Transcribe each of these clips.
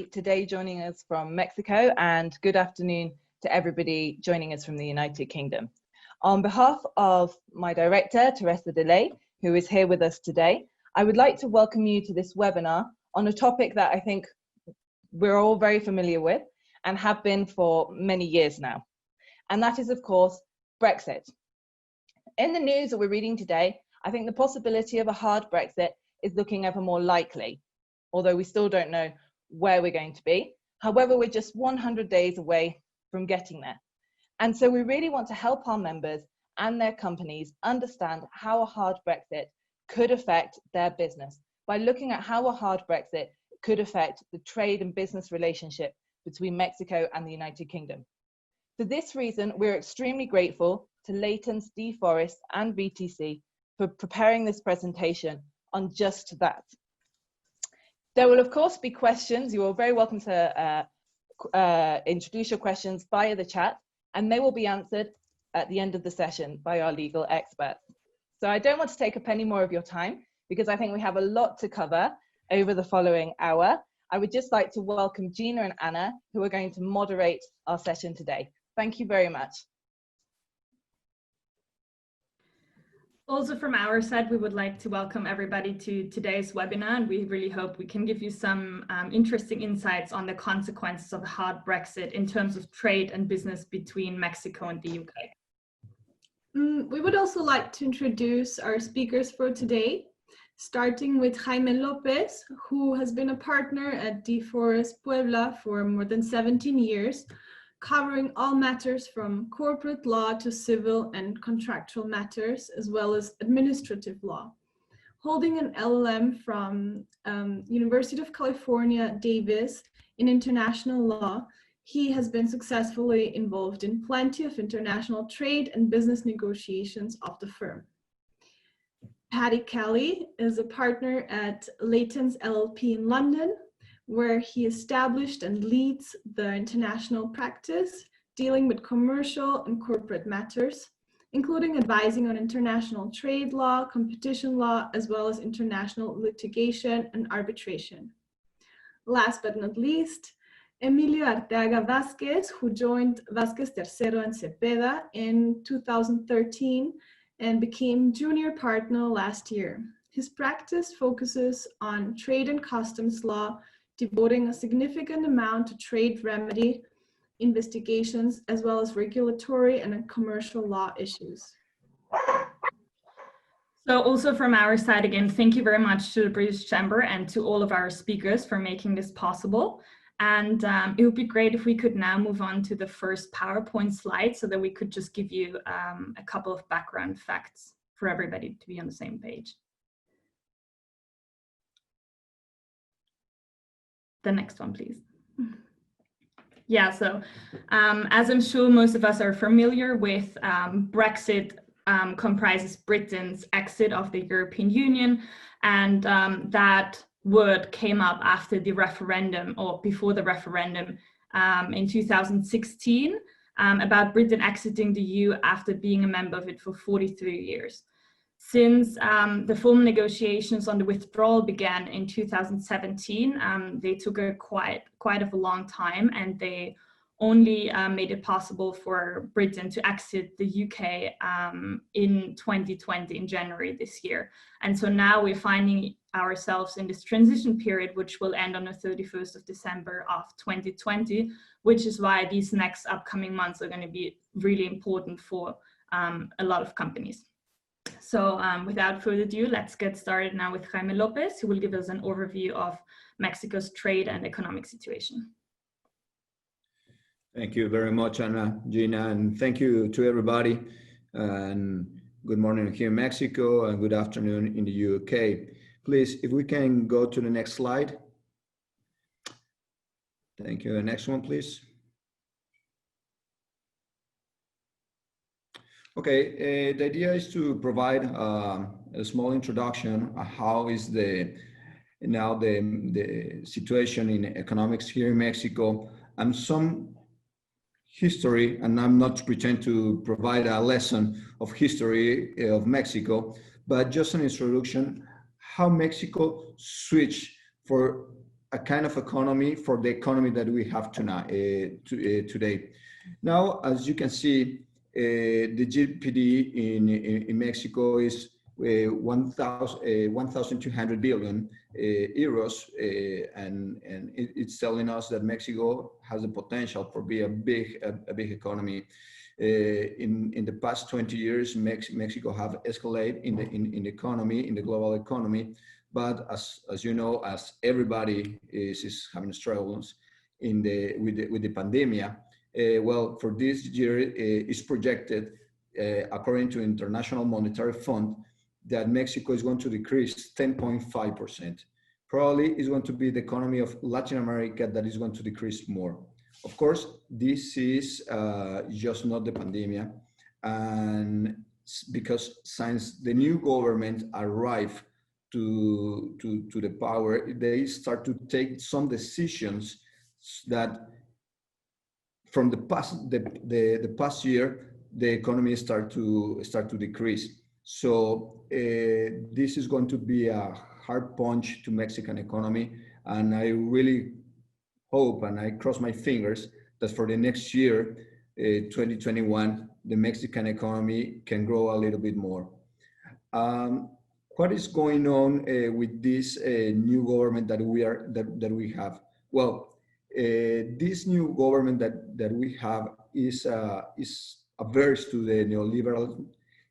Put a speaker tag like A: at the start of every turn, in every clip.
A: everybody today joining us from Mexico, and good afternoon to everybody joining us from the United Kingdom. On behalf of my director, Teresa Delay, who is here with us today, I would like to welcome you to this webinar on a topic that I think we're all very familiar with and have been for many years now. And that is, of course, Brexit. In the news that we're reading today, I think the possibility of a hard Brexit is looking ever more likely, although we still don't know where we're going to be. However, we're just 100 days away from getting there. And so we really want to help our members and their companies understand how a hard Brexit could affect their business by looking at how a hard Brexit could affect the trade and business relationship between Mexico and the United Kingdom. For this reason, we're extremely grateful to Leitens, DeForest, and VTC for preparing this presentation on just that. There will, of course, be questions. You are very welcome to introduce your questions via the chat, and they will be answered at the end of the session by our legal experts. So I don't want to take up any more of your time because I think we have a lot to cover over the following hour. I would just like to welcome Gina and Anna, who are going to moderate our session today. Thank you very much.
B: Also from our side, we would like to welcome everybody to today's webinar, and we really hope we can give you some interesting insights on the consequences of a hard Brexit in terms of trade and business between Mexico and the UK.
C: We would also like to introduce our speakers for today, starting with Jaime Lopez, who has been a partner at DeForest Puebla for more than 17 years, covering all matters from corporate law to civil and contractual matters, as well as administrative law. Holding an LLM from University of California, Davis in international law, he has been successfully involved in plenty of international trade and business negotiations of the firm. Paddy Kelly is a partner at Leitens LLP in London, where he established and leads the international practice dealing with commercial and corporate matters, including advising on international trade law, competition law, as well as international litigation and arbitration. Last but not least, Emilio Arteaga Vázquez, who joined Vázquez Tercero and Cepeda in 2013 and became junior partner last year. His practice focuses on trade and customs law, devoting a significant amount to trade remedy investigations, as well as regulatory and commercial law issues.
B: So also from our side, again, thank you very much to the British Chamber and to all of our speakers for making this possible. And it would be great if we could now move on to the first PowerPoint slide so that we could just give you a couple of background facts for everybody to be on the same page. The next one, please. Yeah, so as I'm sure most of us are familiar with, Brexit comprises Britain's exit of the European Union, and that word came up after the referendum, or before the referendum in 2016, about Britain exiting the EU after being a member of it for 43 years. Since the formal negotiations on the withdrawal began in 2017, they took a quite of a long time, and they only made it possible for Britain to exit the UK in 2020, in January this year. And so now we're finding ourselves in this transition period, which will end on the 31st of December of 2020, which is why these next upcoming months are going to be really important for a lot of companies. So without further ado, let's get started now with Jaime Lopez, who will give us an overview of Mexico's trade and economic situation.
D: Thank you very much, Anna, Gina, and thank you to everybody. And good morning here in Mexico and good afternoon in the UK. Please, if we can go to the next slide. Thank you. The next one, please. Okay, the idea is to provide a small introduction on how is the situation in economics here in Mexico, and some history, and I'm not pretend to provide a lesson of history of Mexico, but just an introduction how Mexico switched for a kind of economy for the economy that we have tonight, today. Now, as you can see, the GDP in Mexico is 1,200 billion euros, and it's telling us that Mexico has the potential for being a big economy. In the past 20 years, Mexico have escalated in the economy, in the global economy, but as you know, as everybody is having struggles with the pandemic. Well, for this year, it's projected, according to International Monetary Fund, that Mexico is going to decrease 10.5%. Probably is going to be the economy of Latin America that is going to decrease more. Of course, this is just not the pandemic, and because since the new government arrived to the power, they start to take some decisions that from the past year, the economy start to decrease. So this is going to be a hard punch to Mexican economy, and I really hope and I cross my fingers that for the next year, 2021, the Mexican economy can grow a little bit more. What is going on with this new government that we have? Well, this new government that we have is averse to the neoliberal.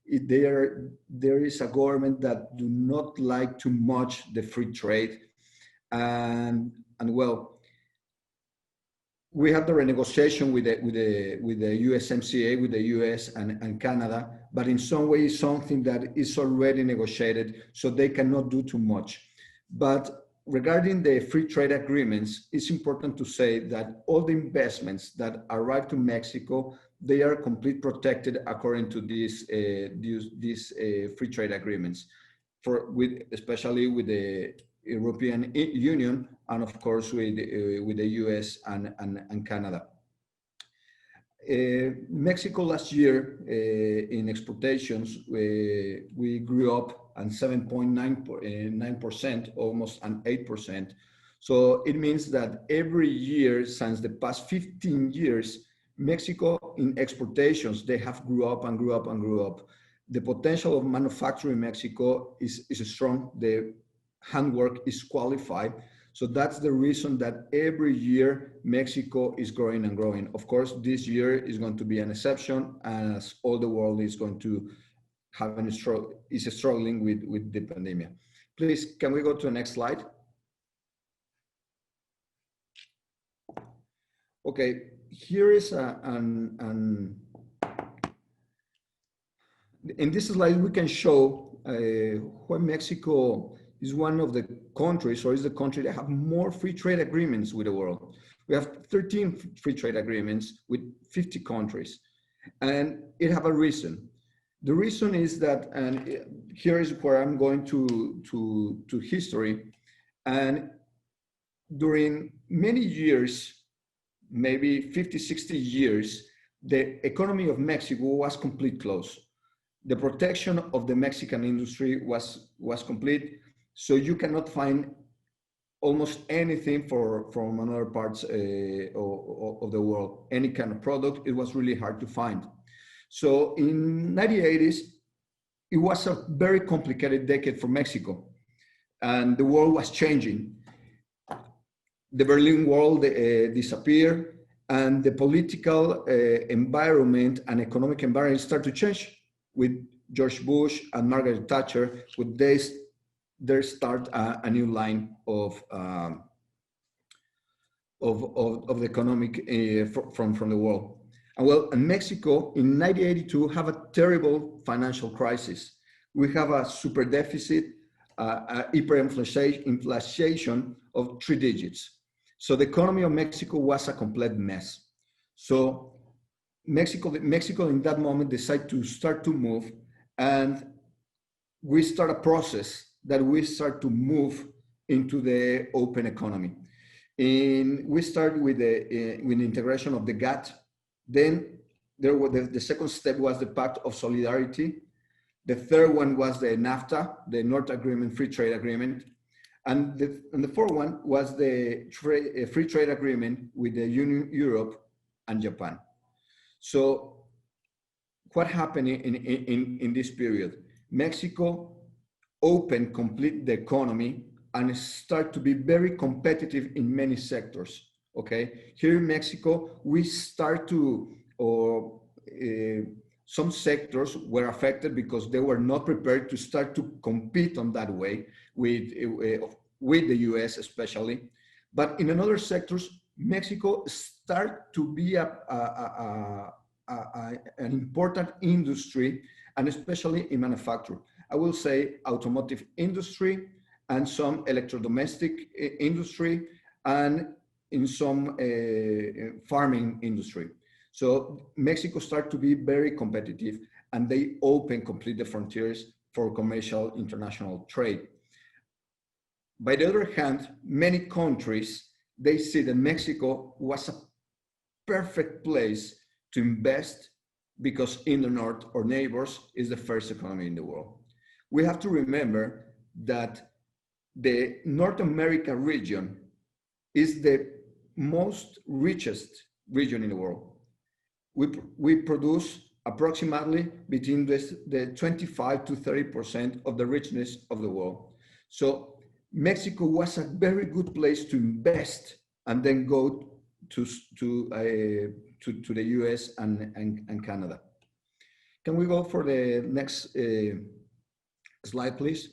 D: There is a government that do not like too much the free trade, and well, we have the renegotiation with the USMCA, with the US and Canada, but in some way it's something that is already negotiated, so they cannot do too much. But regarding the free trade agreements, it's important to say that all the investments that arrive to Mexico, they are completely protected according to these free trade agreements, especially with the European Union, and of course with the US and Canada. Mexico last year in exportations, we grew up and 7.9%, almost an 8%. So it means that every year since the past 15 years, Mexico in exportations, they have grew up and grew up and grew up. The potential of manufacturing in Mexico is strong. The handwork is qualified. So that's the reason that every year Mexico is growing and growing. Of course, this year is going to be an exception, as all the world is going to have is struggling with the pandemic. Please, can we go to the next slide? Okay, here is in this slide we can show why Mexico is one of the countries, or is the country that have more free trade agreements with the world. We have 13 free trade agreements with 50 countries, and it have a reason. The reason is that, and here is where I'm going to history, and during many years, maybe 50, 60 years, the economy of Mexico was complete closed. The protection of the Mexican industry was complete. So you cannot find almost anything from other parts of the world, any kind of product. It was really hard to find. So in 1980s, it was a very complicated decade for Mexico, and the world was changing. The Berlin Wall disappeared, and the political environment and economic environment started to change with George Bush and Margaret Thatcher. With this, they start a new line of the economic from the world. And well, in Mexico in 1982 have a terrible financial crisis. We have a super deficit, hyperinflation of 3 digits. So the economy of Mexico was a complete mess. So Mexico in that moment decided to start to move, and we start a process that we start to move into the open economy. We start with the integration of the GATT. Then there was the second step was the Pact of Solidarity. The third one was the NAFTA, the North Agreement, Free Trade Agreement. And the fourth one was the free trade agreement with the Union, Europe, and Japan. So what happened in this period? Mexico opened complete the economy and start to be very competitive in many sectors. Okay, here in Mexico, we start to, or some sectors were affected because they were not prepared to start to compete on that way with the US especially. But in other sectors, Mexico start to be an important industry, and especially in manufacturing. I will say automotive industry and some electrodomestic industry, and in some farming industry. So Mexico started to be very competitive, and they opened complete the frontiers for commercial international trade. By the other hand, many countries, they see that Mexico was a perfect place to invest because in the north, our neighbors, is the first economy in the world. We have to remember that the North America region is the most richest region in the world. We produce approximately between the 25 to 30% of the richness of the world. So Mexico was a very good place to invest and then go to the US and Canada. Can we go for the next slide, please?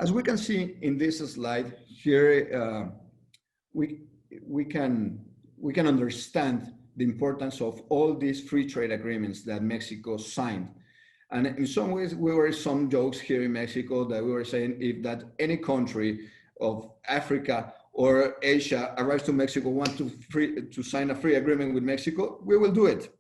D: As we can see in this slide here, we can understand the importance of all these free trade agreements that Mexico signed. And in some ways, we were some jokes here in Mexico that we were saying if that any country of Africa or Asia arrives to Mexico, want to sign a free agreement with Mexico, we will do it.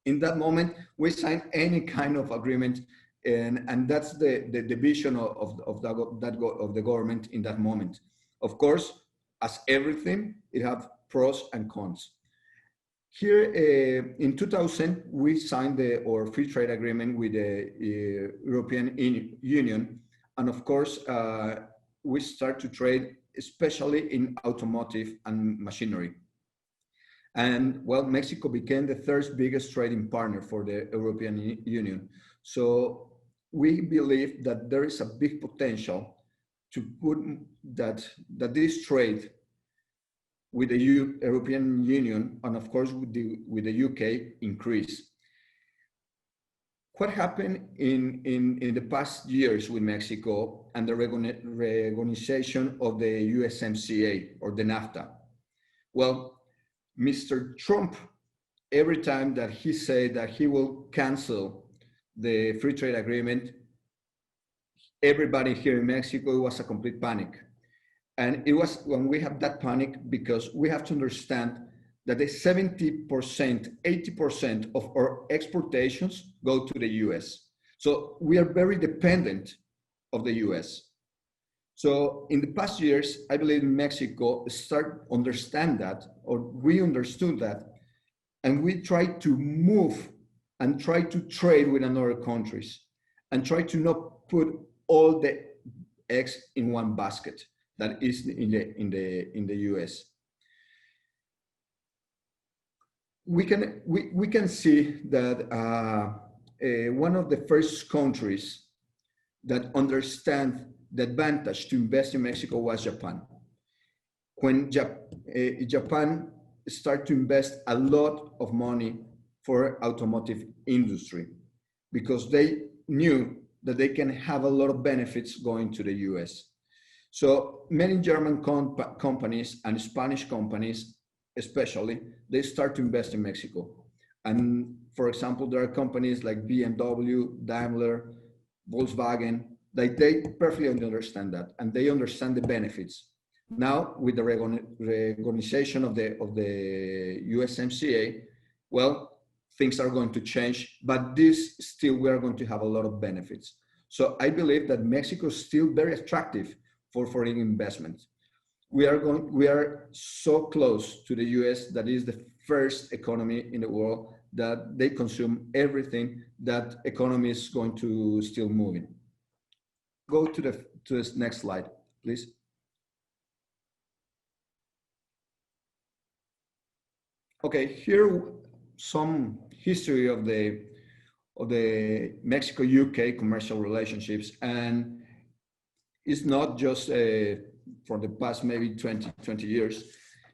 D: In that moment, we sign any kind of agreement, and that's the vision of the government in that moment. Of course, as everything, it has pros and cons. Here in 2000, we signed our free trade agreement with the European Union. And of course, we start to trade, especially in automotive and machinery. And well, Mexico became the third biggest trading partner for the European Union. So we believe that there is a big potential to put that this trade with the European Union and of course with the UK increase. What happened in the past years with Mexico and the reorganization of the USMCA or the NAFTA? Well, Mr. Trump, every time that he said that he will cancel the free trade agreement, everybody here in Mexico, it was a complete panic. And it was when we have that panic because we have to understand that the 70%, 80% of our exportations go to the US. So we are very dependent of the US. So in the past years, I believe Mexico start understand that, or we understood that, and we try to move and try to trade with other countries and try to not put all the eggs in one basket that is in the US. We can see that one of the first countries that understand the advantage to invest in Mexico was Japan. When Japan started to invest a lot of money for automotive industry because they knew that they can have a lot of benefits going to the US. So many German companies and Spanish companies, especially, they start to invest in Mexico. And for example, there are companies like BMW, Daimler, Volkswagen, they perfectly understand that, and they understand the benefits. Now, with the reorganization of the USMCA, well, things are going to change, but this still, we are going to have a lot of benefits. So I believe that Mexico is still very attractive for foreign investment. We are so close to the US that is the first economy in the world that they consume everything, that economy is going to still moving. Go to this next slide, please. Okay, here some history of the Mexico-UK commercial relationships, and it's not just for the past maybe 20 years.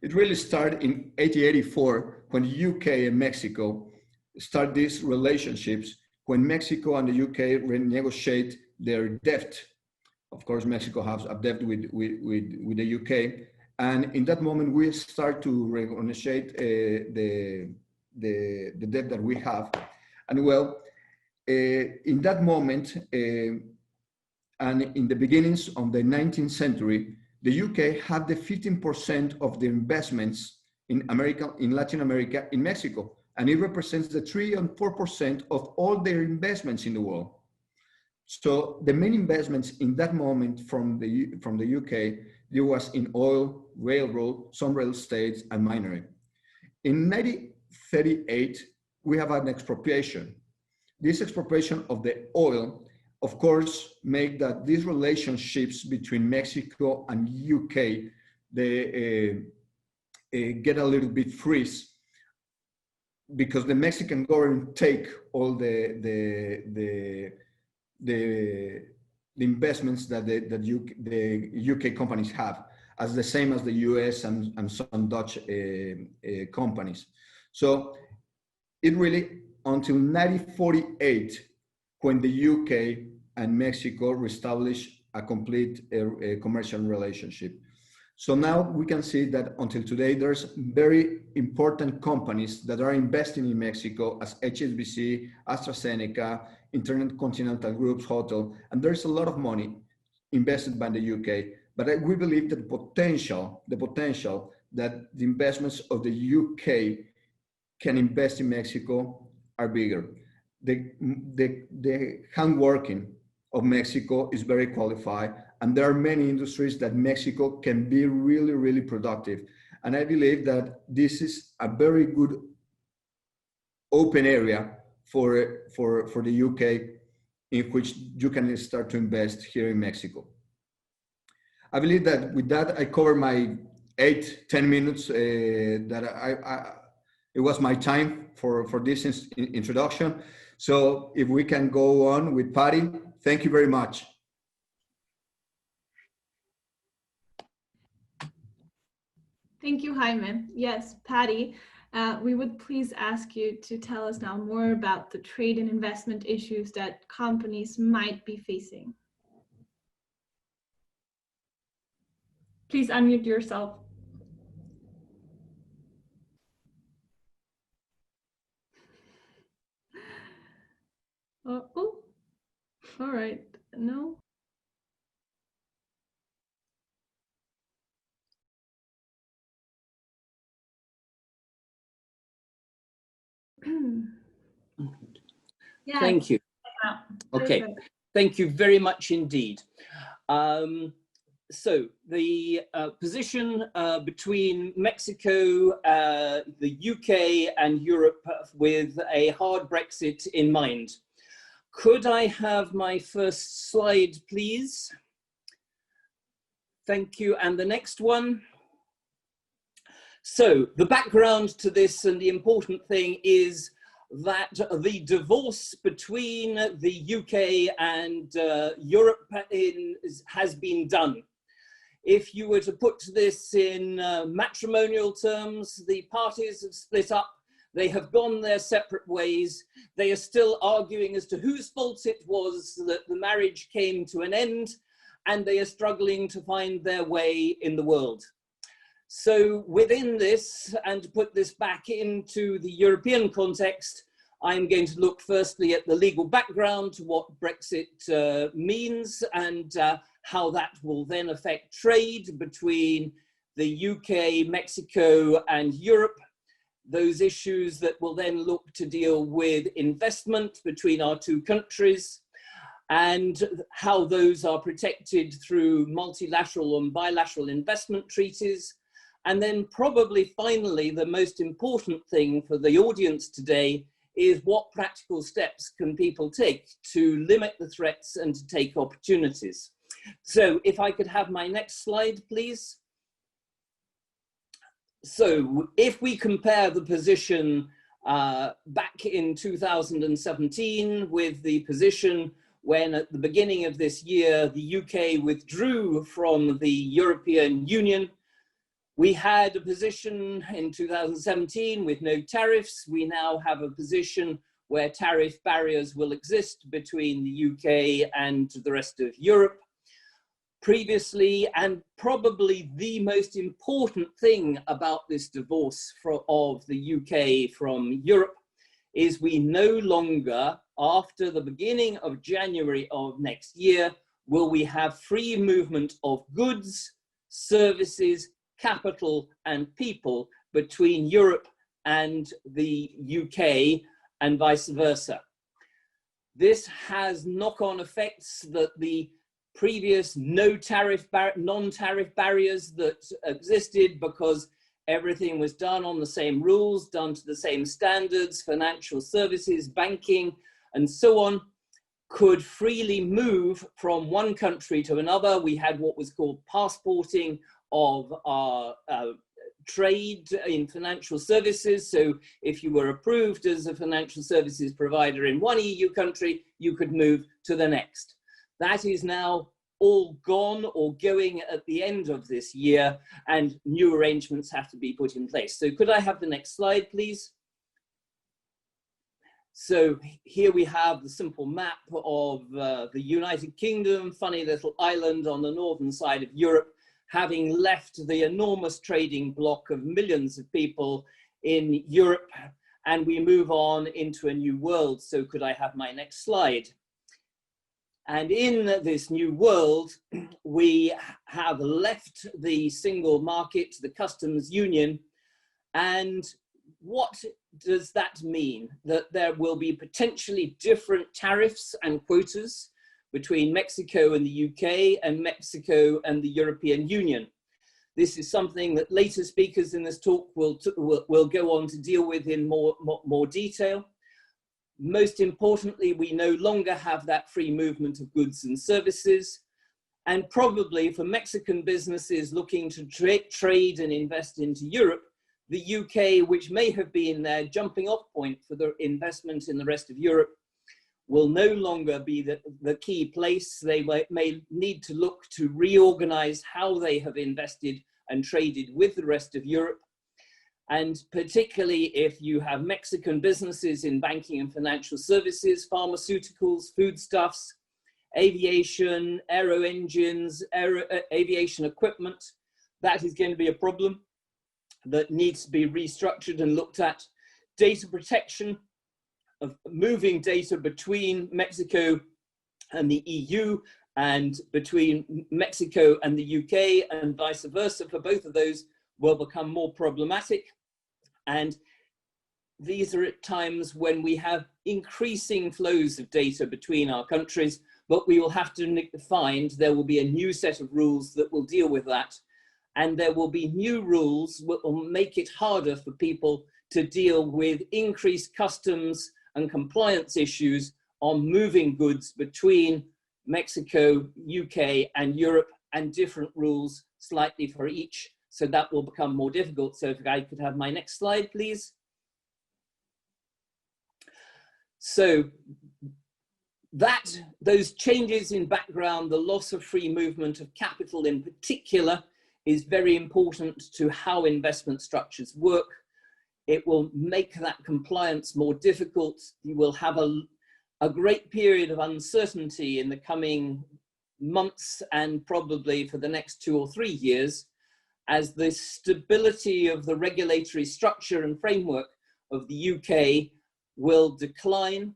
D: It really started in 1884 when the UK and Mexico start these relationships, when Mexico and the UK renegotiate their debt. Of course, Mexico has a debt with the UK. And in that moment, we start to renegotiate the debt that we have. And well, in that moment, and in the beginnings of the 19th century, the UK had the 15% of the investments in Latin America in Mexico, and it represents the 3 and 4% of all their investments in the world. So the main investments in that moment from the UK, there was in oil, railroad, some real estate, and minery. In 1938, we have an expropriation. This expropriation of the oil, of course, make that these relationships between Mexico and UK, they get a little bit freeze, because the Mexican government take all the investments that the UK companies have, as the same as the US and some Dutch companies. So it really, until 1948, when the UK and Mexico reestablished a complete commercial relationship. So now we can see that until today, there's very important companies that are investing in Mexico, as HSBC, AstraZeneca, Intercontinental Groups, Hotel, and there's a lot of money invested by the UK. But we believe that the potential that the investments of the UK can invest in Mexico are bigger. The handworking of Mexico is very qualified, and there are many industries that Mexico can be really, really productive. And I believe that this is a very good open area for the UK, in which you can start to invest here in Mexico. I believe that with that, I covered my 8-10 minutes it was my time for this introduction. So if we can go on with Patty, thank you very much.
C: Thank you, Jaime. Yes, Patty, we would please ask you to tell us now more about the trade and investment issues that companies might be facing.
B: Please unmute yourself.
C: Oh, all right. No.
E: Yeah. Thank you. Okay, perfect. Thank you very much indeed. So the position between Mexico, the UK and Europe with a hard Brexit in mind. Could I have my first slide, please? Thank you. And the next one. So the background to this, and the important thing, is that the divorce between the UK and Europe has been done. If you were to put this in matrimonial terms, the parties have split up. They have gone their separate ways. They are still arguing as to whose fault it was that the marriage came to an end, and they are struggling to find their way in the world. So within this, and to put this back into the European context, I'm going to look firstly at the legal background to what Brexit means, and how that will then affect trade between the UK, Mexico, and Europe. Those issues that will then look to deal with investment between our two countries, and how those are protected through multilateral and bilateral investment treaties, And then probably finally, the most important thing for the audience today is what practical steps can people take to limit the threats and to take opportunities. So if I could have my next slide, please. So if we compare the position back in 2017 with the position when at the beginning of this year, the UK withdrew from the European Union, we had a position in 2017 with no tariffs. We now have a position where tariff barriers will exist between the UK and the rest of Europe. Previously, and probably the most important thing about this divorce of the UK from Europe is we no longer, after the beginning of January of next year, will we have free movement of goods, services, capital and people between Europe and the UK and vice versa. This has knock-on effects that the previous non-tariff barriers that existed because everything was done on the same rules, done to the same standards, financial services, banking, and so on, could freely move from one country to another. We had what was called passporting of our trade in financial services. So if you were approved as a financial services provider in one EU country, you could move to the next. That is now all gone or going at the end of this year, and new arrangements have to be put in place. So could I have the next slide, please? So here we have the simple map of the United Kingdom, funny little island on the northern side of Europe, having left the enormous trading bloc of millions of people in Europe, and we move on into a new world. So could I have my next slide? And in this new world, we have left the single market, the customs union. And what does that mean? That there will be potentially different tariffs and quotas between Mexico and the UK and Mexico and the European Union. This is something that later speakers in this talk will go on to deal with in more detail. Most importantly, we no longer have that free movement of goods and services. And probably for Mexican businesses looking to trade and invest into Europe, the UK, which may have been their jumping off point for the investment in the rest of Europe, will no longer be the key place. They may need to look to reorganize how they have invested and traded with the rest of Europe. And particularly if you have Mexican businesses in banking and financial services, pharmaceuticals, foodstuffs, aviation, aero engines, aviation equipment, that is going to be a problem that needs to be restructured and looked at. Data protection, of moving data between Mexico and the EU and between Mexico and the UK and vice versa for both of those will become more problematic. And these are at times when we have increasing flows of data between our countries, but we will have to find there will be a new set of rules that will deal with that. And there will be new rules that will make it harder for people to deal with increased customs and compliance issues on moving goods between Mexico, UK, and Europe, and different rules slightly for each. So that will become more difficult. So if I could have my next slide, please. So those changes in background, the loss of free movement of capital in particular, is very important to how investment structures work. It will make that compliance more difficult. You will have a great period of uncertainty in the coming months and probably for the next 2 or 3 years, as the stability of the regulatory structure and framework of the UK will decline,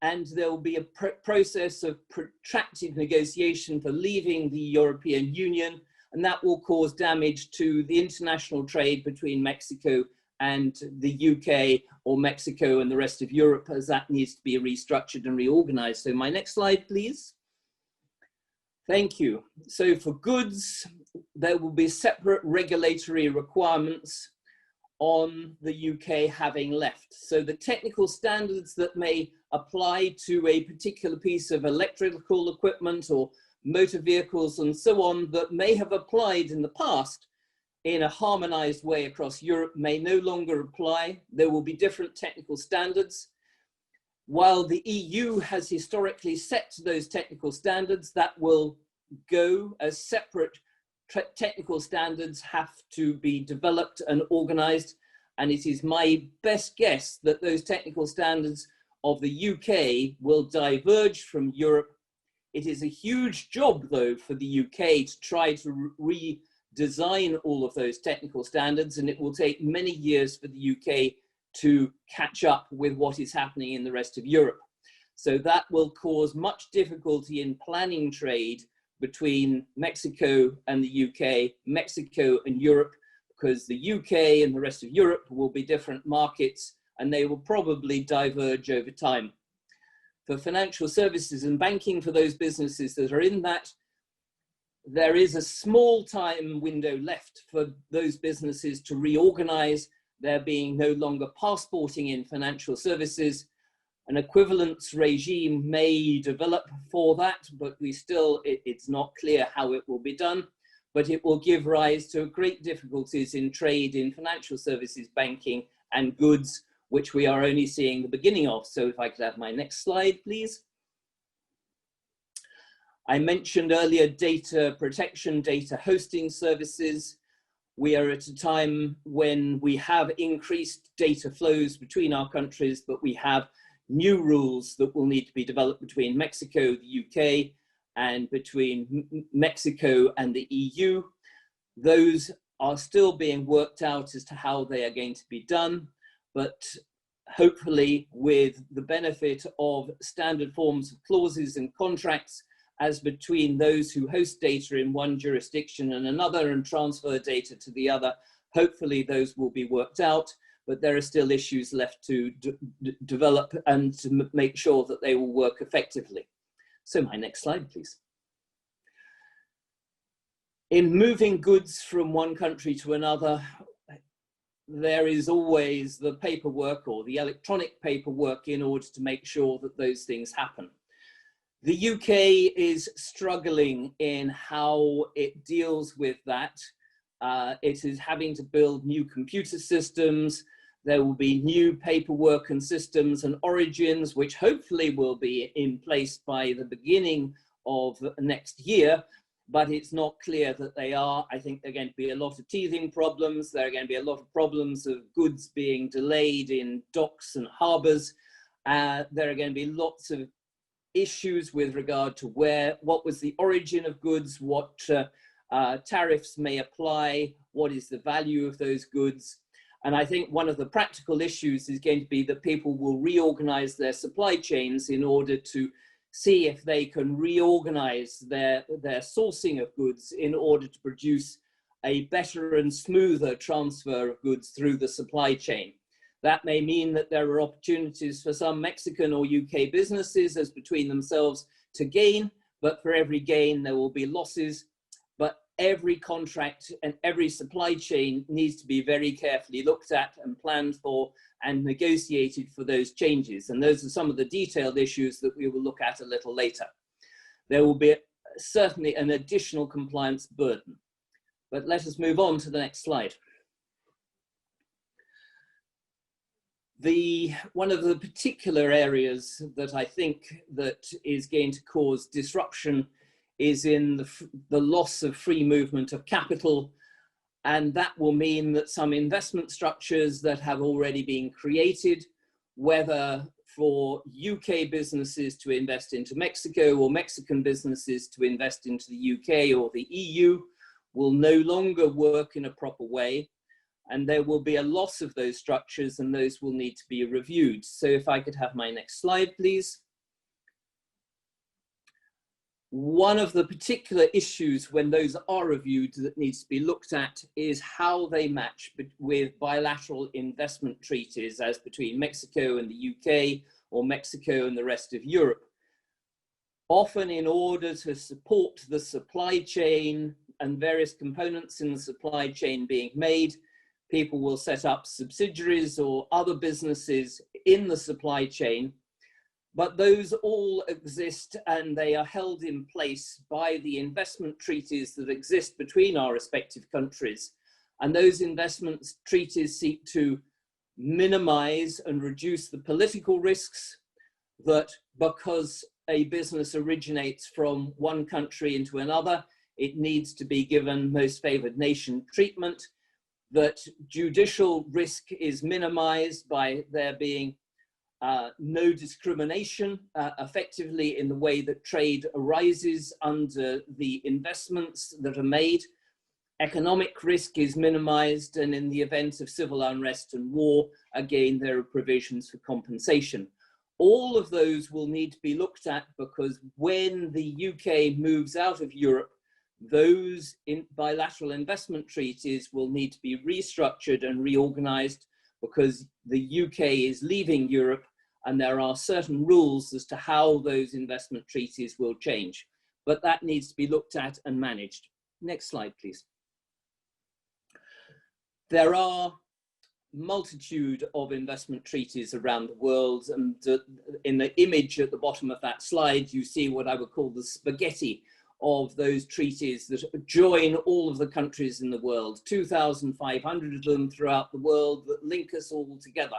E: and there will be a process of protracted negotiation for leaving the European Union, and that will cause damage to the international trade between Mexico and the UK, or Mexico and the rest of Europe, as that needs to be restructured and reorganized. So my next slide, please. Thank you. So for goods, there will be separate regulatory requirements on the UK having left. So the technical standards that may apply to a particular piece of electrical equipment or motor vehicles and so on that may have applied in the past in a harmonized way across Europe may no longer apply. There will be different technical standards. While the EU has historically set those technical standards, that will go as separate technical standards have to be developed and organized. And it is my best guess that those technical standards of the UK will diverge from Europe. It is a huge job, though, for the UK to try to redesign all of those technical standards, and it will take many years for the UK to catch up with what is happening in the rest of Europe. So that will cause much difficulty in planning trade between Mexico and the UK, Mexico and Europe, because the UK and the rest of Europe will be different markets and they will probably diverge over time. For financial services and banking, for those businesses that are in that, there is a small time window left for those businesses to reorganize. There being no longer passporting in financial services. An equivalence regime may develop for that, but it's not clear how it will be done, but it will give rise to great difficulties in trade in financial services, banking and goods, which we are only seeing the beginning of. So if I could have my next slide, please. I mentioned earlier data protection, data hosting services. We are at a time when we have increased data flows between our countries, but we have new rules that will need to be developed between Mexico, the UK, and between Mexico and the EU. Those are still being worked out as to how they are going to be done, but hopefully with the benefit of standard forms of clauses and contracts as between those who host data in one jurisdiction and another and transfer data to the other, hopefully those will be worked out, but there are still issues left to develop and to make sure that they will work effectively. So my next slide, please. In moving goods from one country to another, there is always the paperwork or the electronic paperwork in order to make sure that those things happen. The UK is struggling in how it deals with that. It is having to build new computer systems. There will be new paperwork and systems and origins, which hopefully will be in place by the beginning of next year, but it's not clear that they are. I think there are going to be a lot of teething problems. There are going to be a lot of problems of goods being delayed in docks and harbors. There are going to be lots of issues with regard to what was the origin of goods, what tariffs may apply, what is the value of those goods. And I think one of the practical issues is going to be that people will reorganize their supply chains in order to see if they can reorganize their sourcing of goods in order to produce a better and smoother transfer of goods through the supply chain. That may mean that there are opportunities for some Mexican or UK businesses as between themselves to gain, but for every gain there will be losses. But every contract and every supply chain needs to be very carefully looked at and planned for and negotiated for those changes. And those are some of the detailed issues that we will look at a little later. There will be certainly an additional compliance burden. But let us move on to the next slide. One of the particular areas that I think that is going to cause disruption is in the loss of free movement of capital. And that will mean that some investment structures that have already been created, whether for UK businesses to invest into Mexico or Mexican businesses to invest into the UK or the EU, will no longer work in a proper way. And there will be a loss of those structures and those will need to be reviewed. So if I could have my next slide, please. One of the particular issues when those are reviewed that needs to be looked at is how they match with bilateral investment treaties as between Mexico and the UK or Mexico and the rest of Europe. often in order to support the supply chain and various components in the supply chain being made, people will set up subsidiaries or other businesses in the supply chain, but those all exist and they are held in place by the investment treaties that exist between our respective countries. And those investment treaties seek to minimize and reduce the political risks that, because a business originates from one country into another, it needs to be given most favored nation treatment, that judicial risk is minimized by there being no discrimination effectively in the way that trade arises under the investments that are made. Economic risk is minimized, and in the event of civil unrest and war, again, there are provisions for compensation. All of those will need to be looked at, because when the UK moves out of Europe, those bilateral investment treaties will need to be restructured and reorganized, because the UK is leaving Europe and there are certain rules as to how those investment treaties will change. But that needs to be looked at and managed. Next slide, please. There are multitude of investment treaties around the world, and in the image at the bottom of that slide, you see what I would call the spaghetti of those treaties that join all of the countries in the world, 2,500 of them throughout the world that link us all together.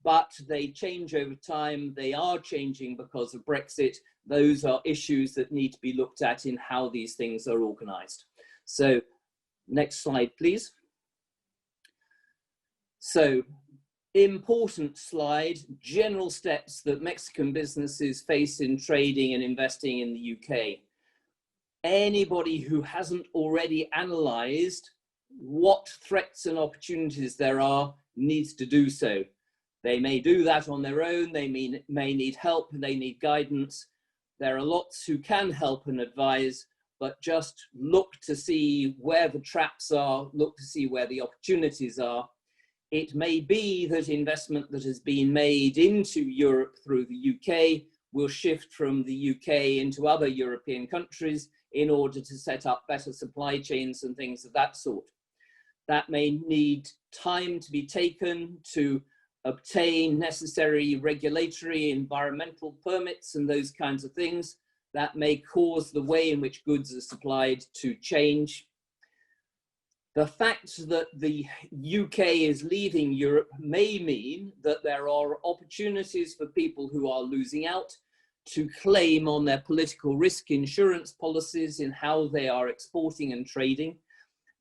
E: But they change over time. They are changing because of Brexit. Those are issues that need to be looked at in how these things are organized. So next slide, please. So, important slide, general steps that Mexican businesses face in trading and investing in the UK. Anybody who hasn't already analysed what threats and opportunities there are needs to do so. They may do that on their own, they may need help, they need guidance. There are lots who can help and advise, but just look to see where the traps are, look to see where the opportunities are. It may be that investment that has been made into Europe through the UK will shift from the UK into other European countries in order to set up better supply chains and things of that sort. That may need time to be taken to obtain necessary regulatory, environmental permits and those kinds of things. That may cause the way in which goods are supplied to change. The fact that the UK is leaving Europe may mean that there are opportunities for people who are losing out to claim on their political risk insurance policies in how they are exporting and trading.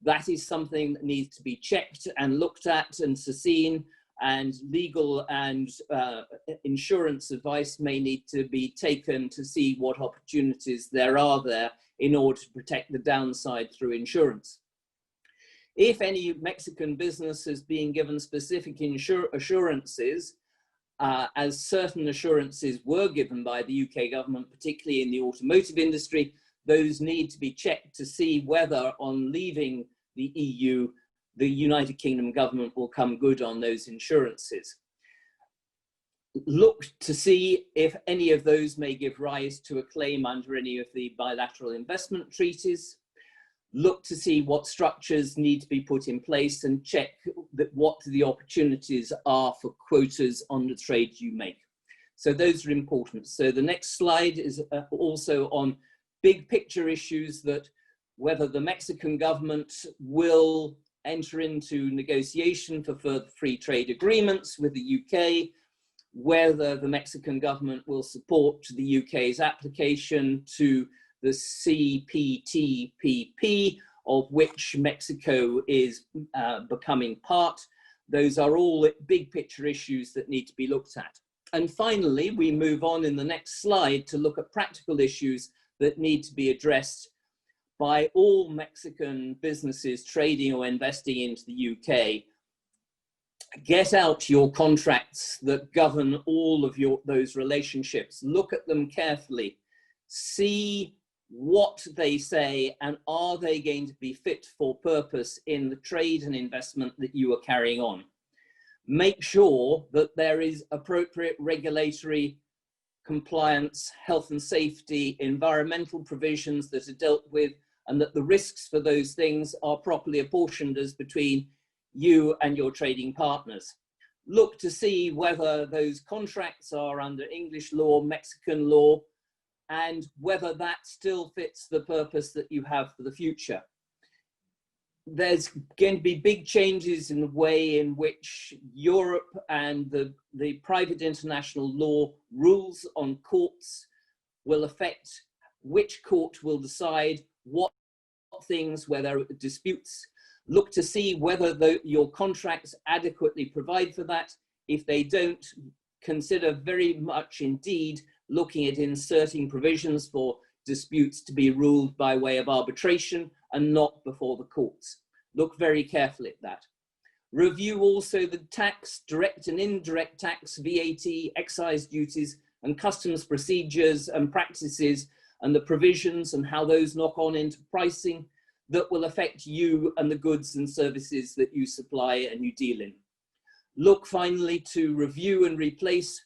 E: That is something that needs to be checked and looked at and seen, and legal and insurance advice may need to be taken to see what opportunities there are there in order to protect the downside through insurance. If any Mexican business is being given specific assurances, as certain assurances were given by the UK government, particularly in the automotive industry, those need to be checked to see whether on leaving the EU, the United Kingdom government will come good on those insurances. Look to see if any of those may give rise to a claim under any of the bilateral investment treaties. Look to see what structures need to be put in place and check what the opportunities are for quotas on the trade you make. So those are important. So the next slide is also on big picture issues, that whether the Mexican government will enter into negotiation for further free trade agreements with the UK, whether the Mexican government will support the UK's application to the CPTPP, of which Mexico is becoming part. Those are all big picture issues that need to be looked at. And finally, we move on in the next slide to look at practical issues that need to be addressed by all Mexican businesses trading or investing into the UK. Get out your contracts that govern all of those relationships. Look at them carefully. See what they say, and are they going to be fit for purpose in the trade and investment that you are carrying on. Make sure that there is appropriate regulatory compliance, health and safety, environmental provisions that are dealt with, and that the risks for those things are properly apportioned as between you and your trading partners. Look to see whether those contracts are under English law, Mexican law, and whether that still fits the purpose that you have for the future. There's going to be big changes in the way in which Europe and the private international law rules on courts will affect which court will decide what things, where there are disputes. Look to see whether your contracts adequately provide for that. If they don't, consider very much indeed looking at inserting provisions for disputes to be ruled by way of arbitration and not before the courts. Look very carefully at that. Review also the tax, direct and indirect tax, VAT, excise duties, and customs procedures and practices, and the provisions and how those knock on into pricing that will affect you and the goods and services that you supply and you deal in. Look finally to review and replace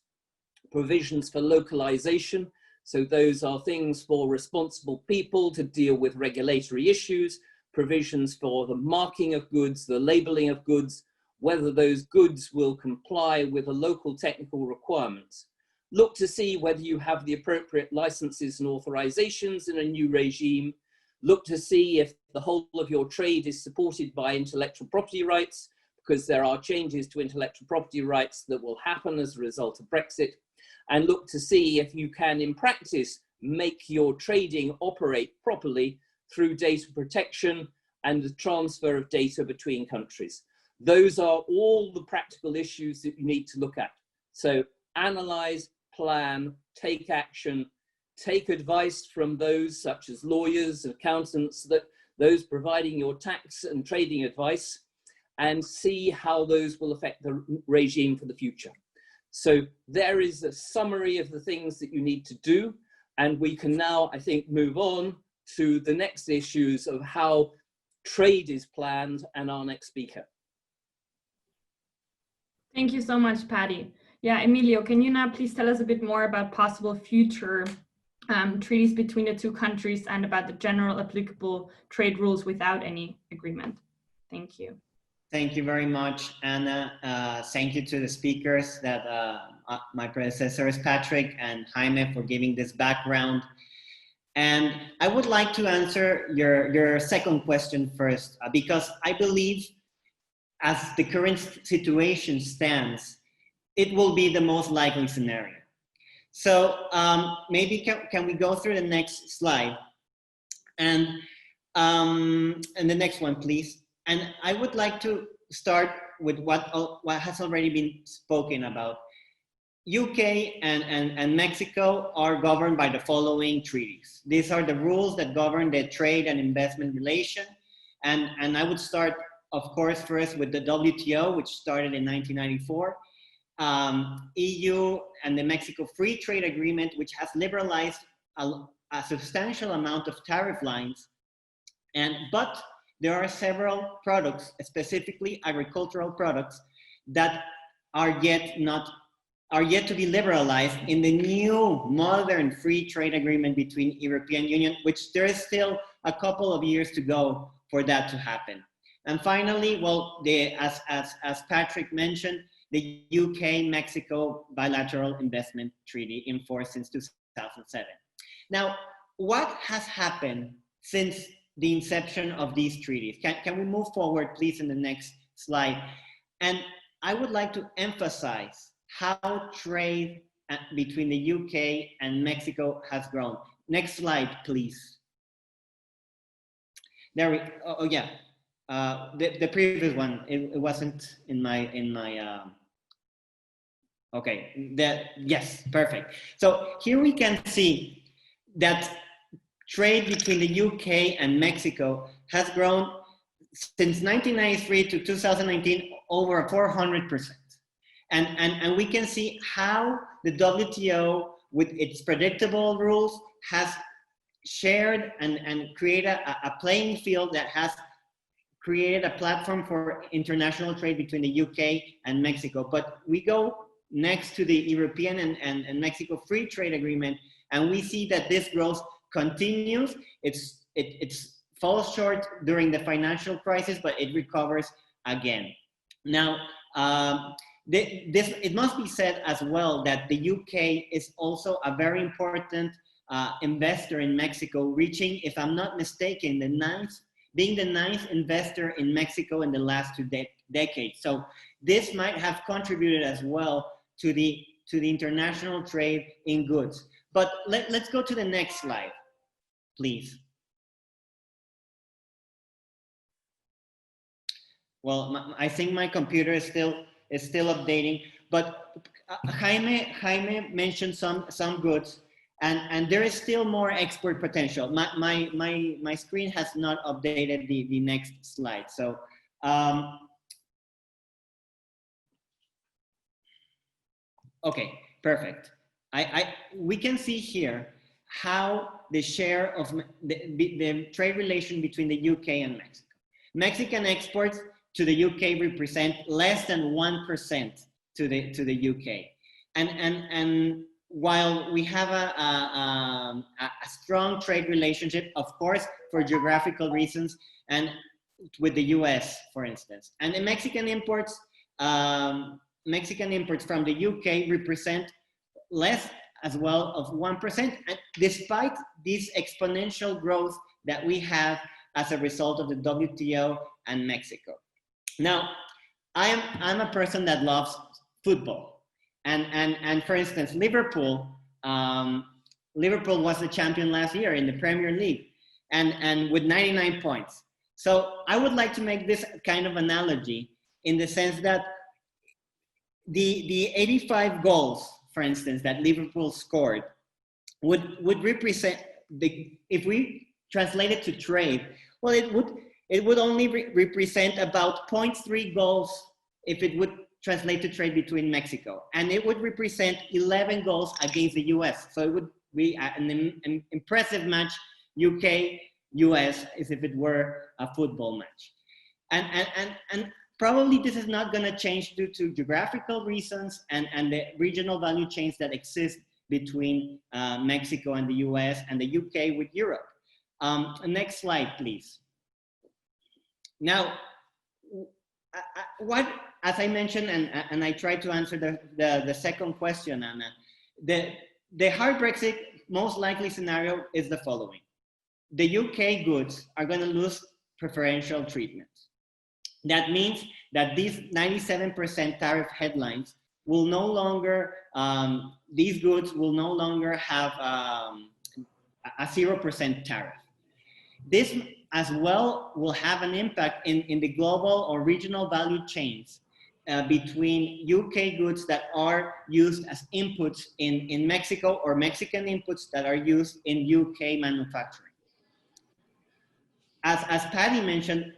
E: provisions for localization. So those are things for responsible people to deal with regulatory issues, provisions for the marking of goods, the labeling of goods, whether those goods will comply with the local technical requirements. Look to see whether you have the appropriate licenses and authorizations in a new regime. Look to see if the whole of your trade is supported by intellectual property rights, because there are changes to intellectual property rights that will happen as a result of Brexit. And look to see if you can, in practice, make your trading operate properly through data protection and the transfer of data between countries. Those are all the practical issues that you need to look at. So analyze, plan, take action, take advice from those such as lawyers, accountants, those providing your tax and trading advice, and see how those will affect the regime for the future. So there is a summary of the things that you need to do, and we can now, I think, move on to the next issues of how trade is planned, and our next speaker.
B: Thank you so much, Patty. Yeah, Emilio, can you now please tell us a bit more about possible future treaties between the two countries and about the general applicable trade rules without any agreement? Thank you.
F: Thank you very much, Anna. Thank you to the speakers, that my predecessors, Patrick and Jaime, for giving this background. And I would like to answer your second question first, because I believe as the current situation stands, it will be the most likely scenario. So maybe can we go through the next slide? And the next one, please. And I would like to start with what has already been spoken about. UK and Mexico are governed by the following treaties. These are the rules that govern the trade and investment relation. And I would start, of course, first with the WTO, which started in 1994. EU and the Mexico Free Trade Agreement, which has liberalized a substantial amount of tariff lines. But there are several products, specifically agricultural products, that are yet to be liberalized in the new modern free trade agreement between European Union, which there is still a couple of years to go for that to happen. And finally, well, as Patrick mentioned, the UK-Mexico bilateral investment treaty in force since 2007. Now, what has happened since the inception of these treaties? Can we move forward, please, in the next slide? And I would like to emphasize how trade between the UK and Mexico has grown. Next slide, please. There we, oh yeah, the previous one, it wasn't in my okay, yes, perfect. So here we can see that trade between the UK and Mexico has grown since 1993 to 2019 over 400%. And we can see how the WTO, with its predictable rules, has shared and created a playing field that has created a platform for international trade between the UK and Mexico. But we go next to the European and Mexico Free Trade Agreement, and we see that this growth continues. It falls short during the financial crisis, but it recovers again. Now, it must be said as well that the UK is also a very important investor in Mexico, reaching, if I'm not mistaken, being the ninth investor in Mexico in the last 2 decades. So this might have contributed as well to the international trade in goods. But let's go to the next slide, please. Well, I think my computer is still updating, but Jaime mentioned some goods, and there is still more export potential. My screen has not updated the next slide. So okay, perfect. We can see here how the share of the trade relation between the UK and Mexico. Mexican exports to the UK represent less than 1% to the UK, and while we have a strong trade relationship, of course, for geographical reasons, and with the US, for instance, and the Mexican imports from the UK represent less as well of 1%, and despite this exponential growth that we have as a result of the WTO and Mexico. Now, I'm a person that loves football, and for instance, Liverpool was the champion last year in the Premier League, and with 99 points. So I would like to make this kind of analogy in the sense that the 85 goals, for instance, that Liverpool scored would represent if we translate it to trade, well, it would only represent about 0.3 goals if it would translate to trade between Mexico, and it would represent 11 goals against the US. So it would be an impressive match, UK-US, as if it were a football match. And probably this is not going to change due to geographical reasons and the regional value chains that exist between Mexico and the US and the UK with Europe. Next slide, please. Now, as I mentioned, and I tried to answer the second question, Anna, the hard Brexit most likely scenario is the following. The UK goods are going to lose preferential treatment. That means that these 97% tariff headlines will no longer, these goods will no longer have a 0% tariff. This as well will have an impact in the global or regional value chains between UK goods that are used as inputs in Mexico, or Mexican inputs that are used in UK manufacturing. As Patty mentioned,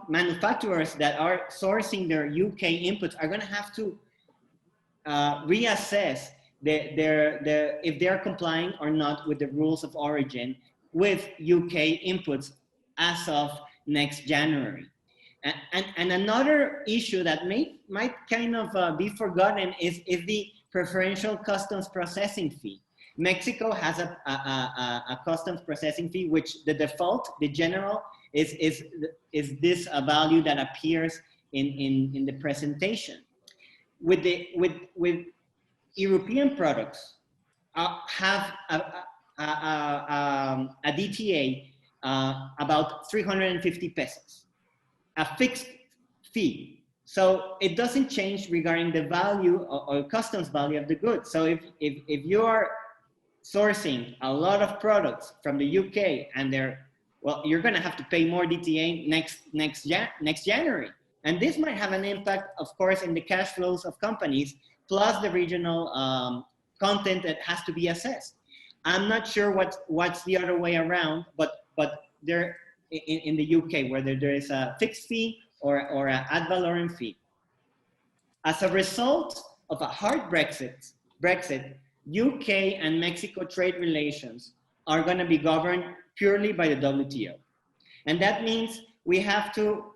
F: manufacturers that are sourcing their UK inputs are going to have to reassess if they're complying or not with the rules of origin with UK inputs as of next January. And another issue that might kind of be forgotten is the preferential customs processing fee. Mexico has a customs processing fee, which the default, the general, is this a value that appears in the presentation. With European products have a DTA about 350 pesos, a fixed fee. So it doesn't change regarding the value or customs value of the goods. So if you are sourcing a lot of products from the UK and you're going to have to pay more DTA next January. And this might have an impact, of course, in the cash flows of companies, plus the regional content that has to be assessed. I'm not sure what's the other way around, but there in the UK, whether there is a fixed fee or an ad valorem fee. As a result of a hard Brexit, UK and Mexico trade relations are going to be governed purely by the WTO. And that means we have to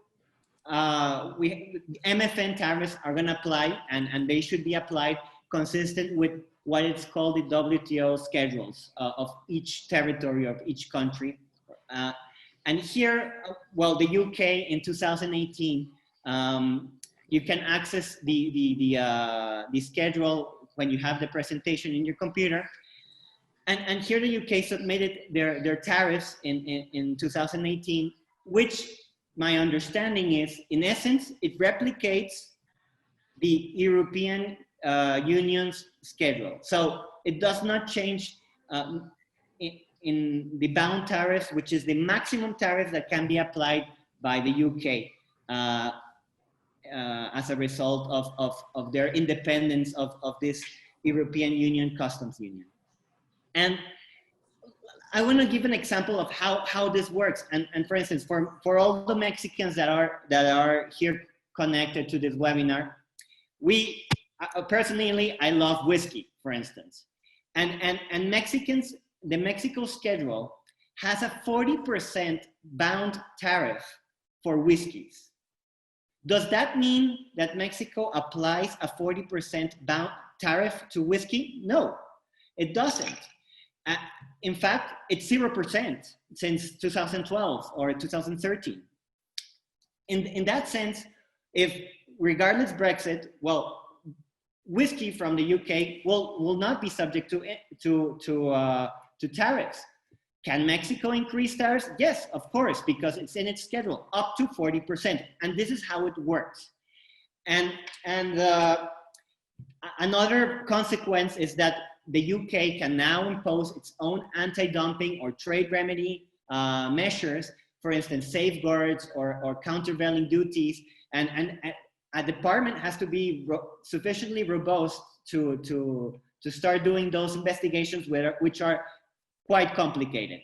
F: MFN tariffs are going to apply, and they should be applied consistent with what is called the WTO schedules of each territory of each country. And here, well, the UK in 2018, you can access the schedule when you have the presentation in your computer. And here the UK submitted their tariffs in 2018, which my understanding is, in essence, it replicates the European Union's schedule. So it does not change in the bound tariffs, which is the maximum tariff that can be applied by the UK as a result of their independence of this European Union customs union. And I want to give an example of how this works. And for instance, for all the Mexicans that are here connected to this webinar, personally, I love whiskey, for instance. And Mexicans, the Mexico schedule has a 40% bound tariff for whiskeys. Does that mean that Mexico applies a 40% bound tariff to whiskey? No, it doesn't. In fact, it's 0% since 2012 or 2013. In that sense, if regardless Brexit, well, whiskey from the UK will not be subject to tariffs. Can Mexico increase tariffs? Yes, of course, because it's in its schedule, up to 40%. And this is how it works. And another consequence is that the UK can now impose its own anti-dumping or trade remedy measures, for instance, safeguards or countervailing duties. And a department has to be sufficiently robust to start doing those investigations, which are quite complicated.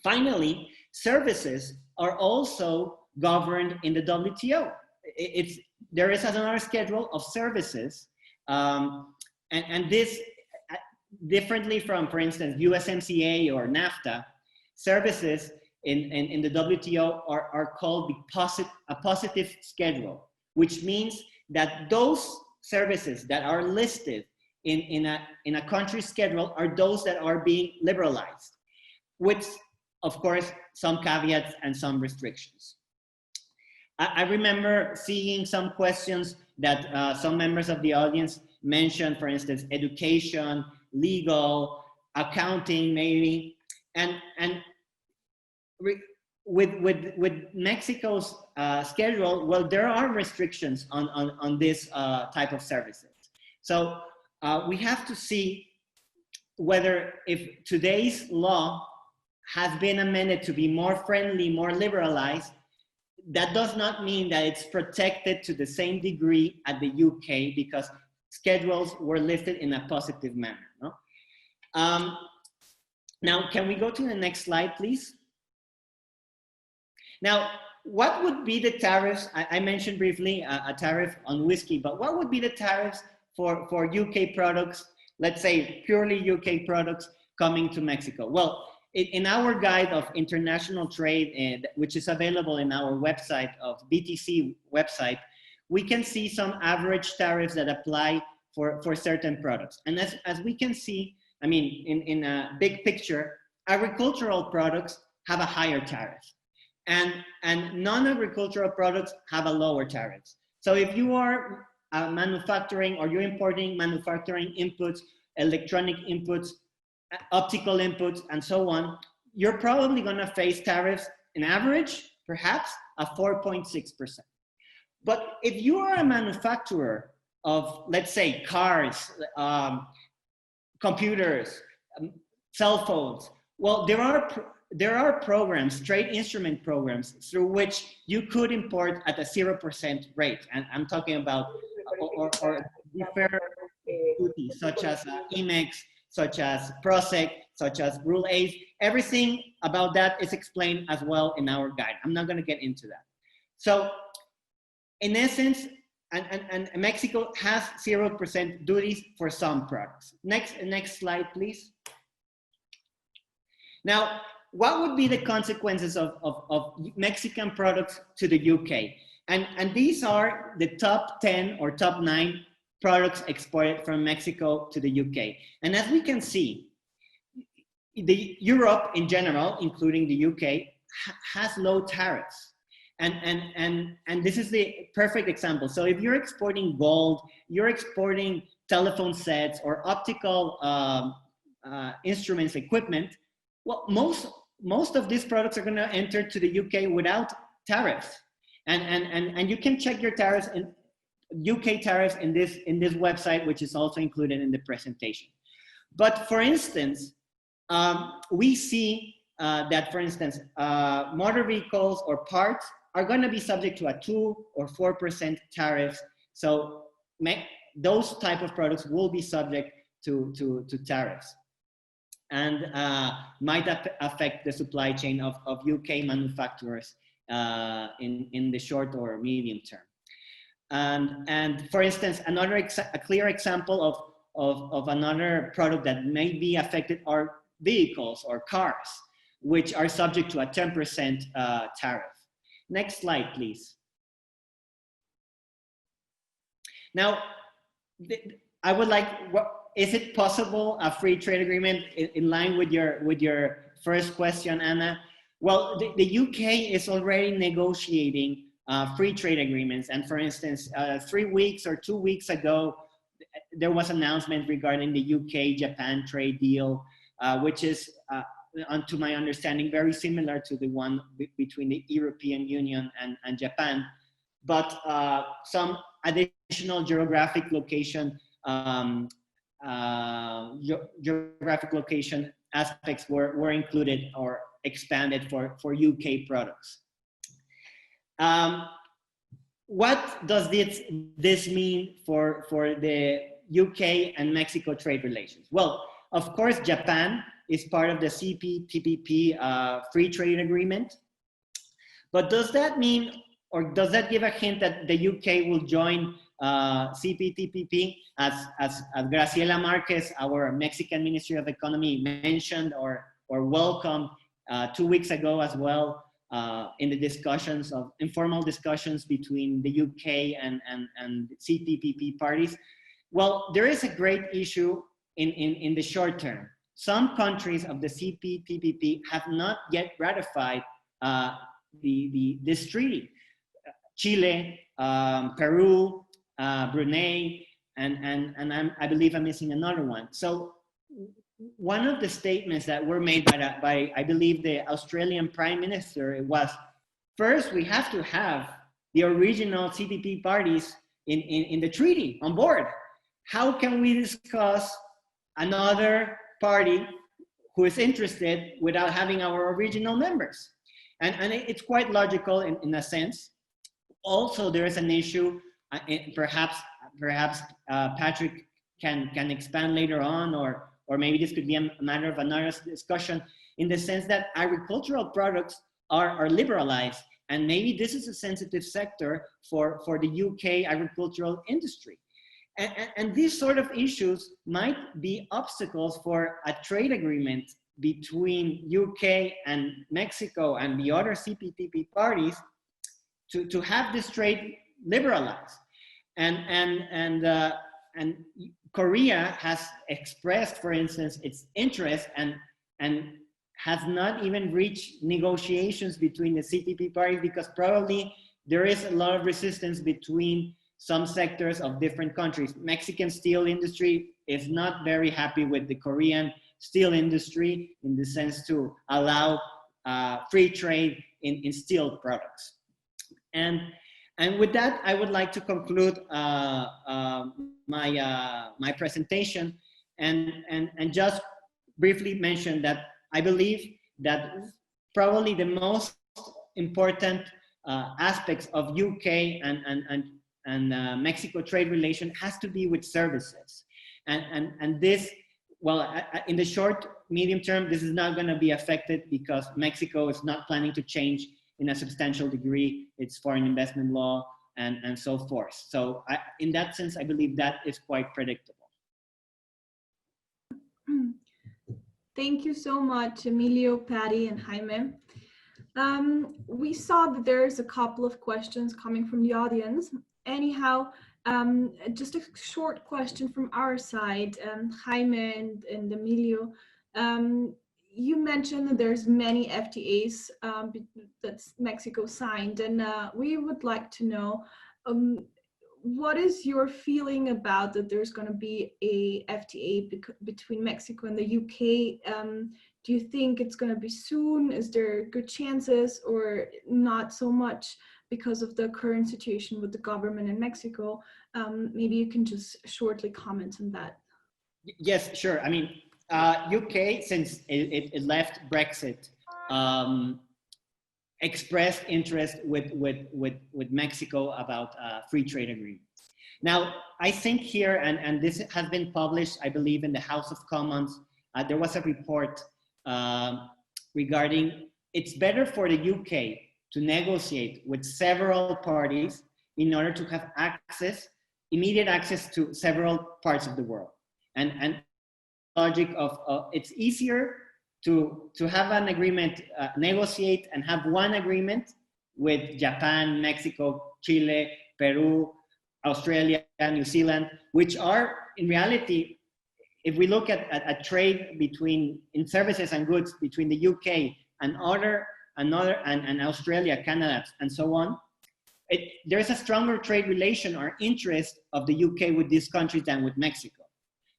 F: Finally, services are also governed in the WTO. There is another schedule of services, and this, differently from, for instance, USMCA or NAFTA, services in the WTO are called a positive schedule, which means that those services that are listed in a country's schedule are those that are being liberalized, with, of course, some caveats and some restrictions. I remember seeing some questions that some members of the audience mentioned, for instance, education, legal, accounting, maybe, and with Mexico's schedule, well, there are restrictions on this type of services. So we have to see whether, if today's law has been amended to be more friendly, more liberalized, that does not mean that it's protected to the same degree at the UK, because schedules were listed in a positive manner. No? Now, can we go to the next slide, please? Now, what would be the tariffs? I mentioned briefly a tariff on whiskey, but what would be the tariffs for UK products, let's say purely UK products coming to Mexico? Well, in our guide of international trade, which is available in our website of BTC website, we can see some average tariffs that apply for certain products. And as we can see, I mean, in a big picture, agricultural products have a higher tariff, and non-agricultural products have a lower tariff. So if you are manufacturing, or you're importing manufacturing inputs, electronic inputs, optical inputs, and so on, you're probably going to face tariffs, in average, perhaps, of 4.6%. But if you are a manufacturer of, let's say, cars, computers, cell phones, well, there are programs, trade instrument programs, through which you could import at a 0% rate. And I'm talking about or defer duties, such as IMEX, such as PROSEC, such as Rule 8. Everything about that is explained as well in our guide. I'm not going to get into that. So, in essence, and Mexico has 0% duties for some products. Next slide, please. Now, what would be the consequences of Mexican products to the UK? And these are the top 10 or top 9 products exported from Mexico to the UK. And as we can see, Europe in general, including the UK, has low tariffs. And this is the perfect example. So if you're exporting gold, you're exporting telephone sets or optical instruments, equipment, well, most of these products are going to enter to the UK without tariffs. And you can check your tariffs in UK tariffs in this website, which is also included in the presentation. But for instance, we see that, for instance, motor vehicles or parts are going to be subject to a 2 or 4% tariffs. So those type of products will be subject to tariffs, and might affect the supply chain of UK manufacturers in the short or medium term. And for instance, a clear example of another product that may be affected are vehicles or cars, which are subject to a 10% tariff. Next slide, please. Now, I would like, is it possible a free trade agreement in line with your first question, Anna? Well, the UK is already negotiating free trade agreements. And for instance, 3 weeks or 2 weeks ago, there was an announcement regarding the UK-Japan trade deal, which is, to my understanding, very similar to the one between the European Union and Japan. But some additional geographic location aspects were included or expanded for UK products. What does this mean for the UK and Mexico trade relations? Well, of course, Japan is part of the CPTPP free trade agreement. But does that mean, or does that give a hint that the UK will join CPTPP, as Graciela Marquez, our Mexican Ministry of Economy, mentioned or welcomed 2 weeks ago as well, in the discussions of informal discussions between the UK and CPTPP parties? Well, there is a great issue in the short term. Some countries of the CPTPP have not yet ratified this treaty. Chile, Peru, Brunei, and I believe I'm missing another one. So one of the statements that were made by I believe the Australian Prime Minister was, first we have to have the original CPTPP parties in the treaty on board. How can we discuss another party who is interested without having our original members? And it's quite logical in a sense. Also, there is an issue, perhaps Patrick can expand later on, or maybe this could be a matter of another discussion, in the sense that agricultural products are liberalized, and maybe this is a sensitive sector for the UK agricultural industry. And these sort of issues might be obstacles for a trade agreement between UK and Mexico and the other CPTPP parties to have this trade liberalized. And Korea has expressed, for instance, its interest and has not even reached negotiations between the CPTPP parties, because probably there is a lot of resistance between some sectors of different countries. Mexican steel industry is not very happy with the Korean steel industry in the sense to allow free trade in steel products. And with that, I would like to conclude my presentation and just briefly mention that I believe that probably the most important aspects of UK and Mexico trade relation has to be with services. And this, well, in the short, medium term, this is not going to be affected because Mexico is not planning to change in a substantial degree its foreign investment law and so forth. So in that sense, I believe that is quite predictable.
C: Thank you so much, Emilio, Patty, and Jaime. We saw that there's a couple of questions coming from the audience. Anyhow, just a short question from our side, Jaime and Emilio. You mentioned that there's many FTAs that Mexico signed, and we would like to know what is your feeling about that there's going to be a FTA between Mexico and the UK? Do you think it's going to be soon? Is there good chances or not so much because of the current situation with the government in Mexico? Maybe you can just shortly comment on that.
F: Yes, sure. I mean, UK, since it left Brexit, expressed interest with Mexico about free trade agreements. Now, I think here, and this has been published, I believe, in the House of Commons, there was a report regarding it's better for the UK to negotiate with several parties in order to have access, immediate access to several parts of the world. And logic of it's easier to have an agreement, negotiate and have one agreement with Japan, Mexico, Chile, Peru, Australia, New Zealand, which are in reality, if we look at trade between in services and goods between the UK and and Australia, Canada, and so on, there's a stronger trade relation or interest of the UK with these countries than with Mexico.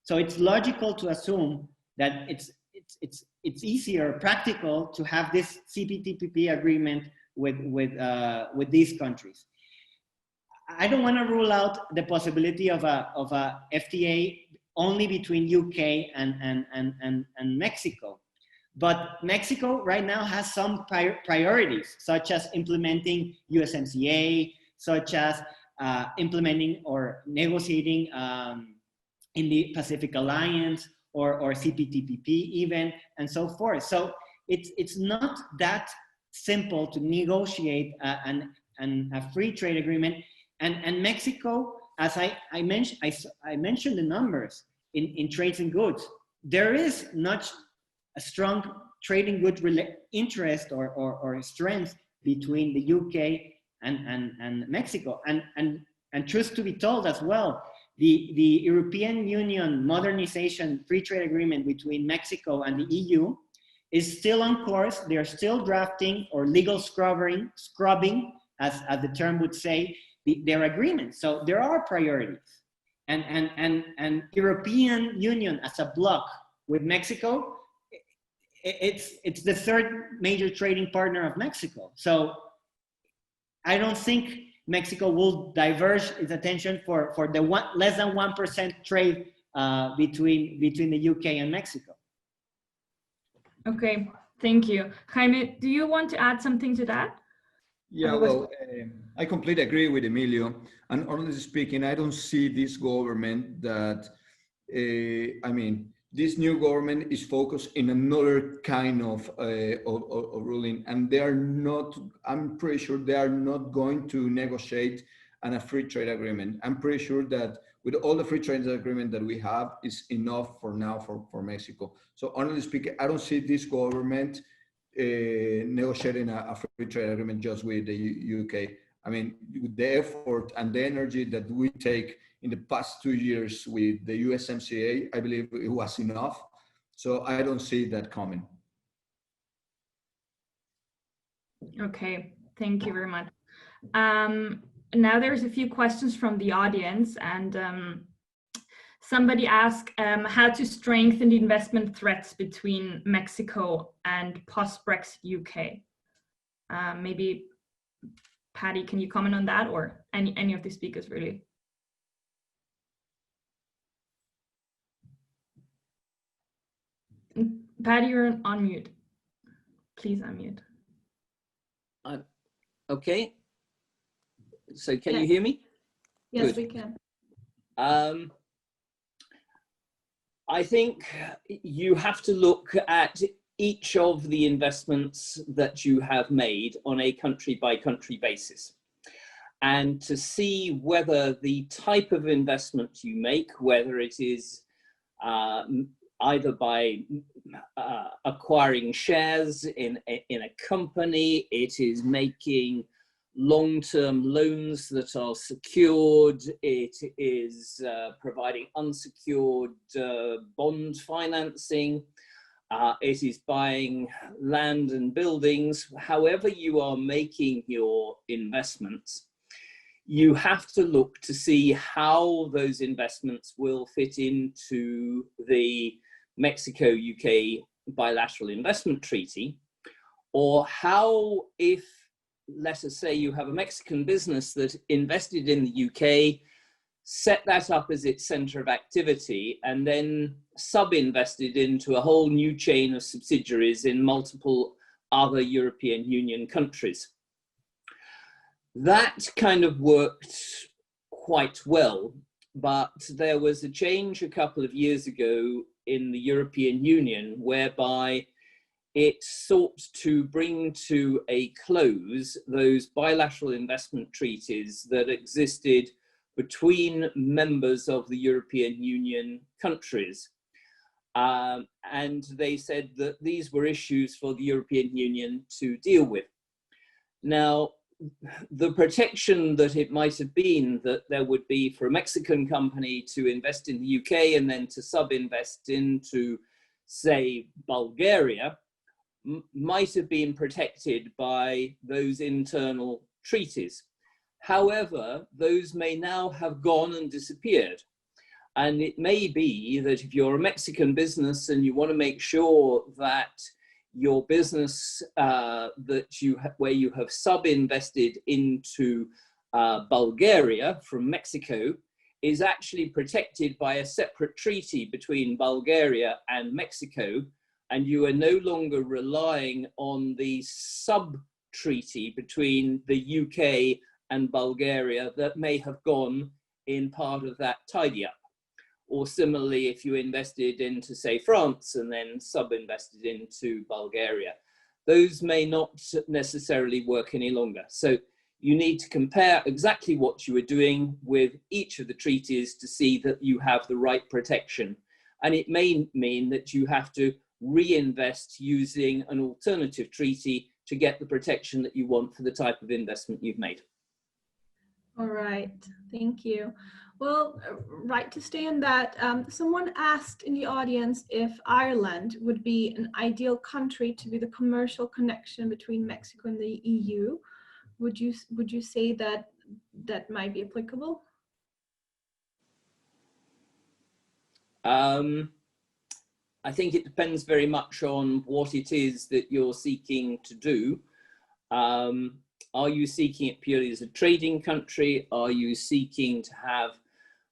F: So it's logical to assume that it's easier, practical to have this CPTPP agreement with these countries. I don't want to rule out the possibility of a FTA only between UK and Mexico. But Mexico right now has some priorities, such as implementing USMCA, such as implementing or negotiating in the Pacific Alliance or CPTPP even, and so forth. So it's not that simple to negotiate a free trade agreement. And Mexico, as I mentioned the numbers in trades and goods, there is not a strong trading good interest or strength between the UK and Mexico. And truth to be told as well, the European Union modernization free trade agreement between Mexico and the EU is still on course. They're still drafting or legal scrubbing, as the term would say, their agreements. So there are priorities. And European Union as a bloc with Mexico, it's the third major trading partner of Mexico. So I don't think Mexico will diverge its attention for the less than 1% trade between the UK and Mexico.
B: Okay, thank you. Jaime, do you want to add something to that?
D: Yeah, well, I completely agree with Emilio. And honestly speaking, I don't see this government that, I mean, this new government is focused in another kind of ruling, and they are not, I'm pretty sure they are not going to negotiate on a free trade agreement. I'm pretty sure that with all the free trade agreement that we have is enough for now for Mexico. So honestly speaking, I don't see this government negotiating a free trade agreement just with the UK. I mean, the effort and the energy that we take in the past 2 years with the USMCA, I believe it was enough. So I don't see that coming. Okay,
B: thank you very much. Now there's a few questions from the audience, and somebody asked how to strengthen the investment threats between Mexico and post-Brexit UK. Maybe Patty, can you comment on that, or any of the speakers really? Patty, you're on mute. Please unmute.
E: Okay. So can you hear me?
C: Yes,
E: Good.
C: we can.
E: I think you have to look at each of the investments that you have made on a country by country basis, and to see whether the type of investment you make, whether it is either by acquiring shares in a company, it is making long-term loans that are secured, it is providing unsecured bond financing, it is buying land and buildings. However you are making your investments, you have to look to see how those investments will fit into the Mexico-UK bilateral investment treaty, or how, if, let us say, you have a Mexican business that invested in the UK, set that up as its center of activity, and then sub-invested into a whole new chain of subsidiaries in multiple other European Union countries. That kind of worked quite well, but there was a change a couple of years ago in the European Union whereby it sought to bring to a close those bilateral investment treaties that existed between members of the European Union countries. And they said that these were issues for the European Union to deal with. Now, the protection that it might have been that there would be for a Mexican company to invest in the UK and then to sub-invest into, say, Bulgaria, might have been protected by those internal treaties. However, those may now have gone and disappeared. And it may be that if you're a Mexican business and you want to make sure that your business where you have sub-invested into Bulgaria from Mexico is actually protected by a separate treaty between Bulgaria and Mexico, and you are no longer relying on the sub-treaty between the UK and Bulgaria that may have gone in part of that tidy up. Or similarly, if you invested into, say, France and then sub-invested into Bulgaria, those may not necessarily work any longer. So you need to compare exactly what you are doing with each of the treaties to see that you have the right protection. And it may mean that you have to reinvest using an alternative treaty to get the protection that you want for the type of investment you've made.
C: All right, thank you. Well, right to stay on that, someone asked in the audience if Ireland would be an ideal country to be the commercial connection between Mexico and the EU. Would you say that that might be applicable?
E: I think it depends very much on what it is that you're seeking to do. Are you seeking it purely as a trading country? Are you seeking to have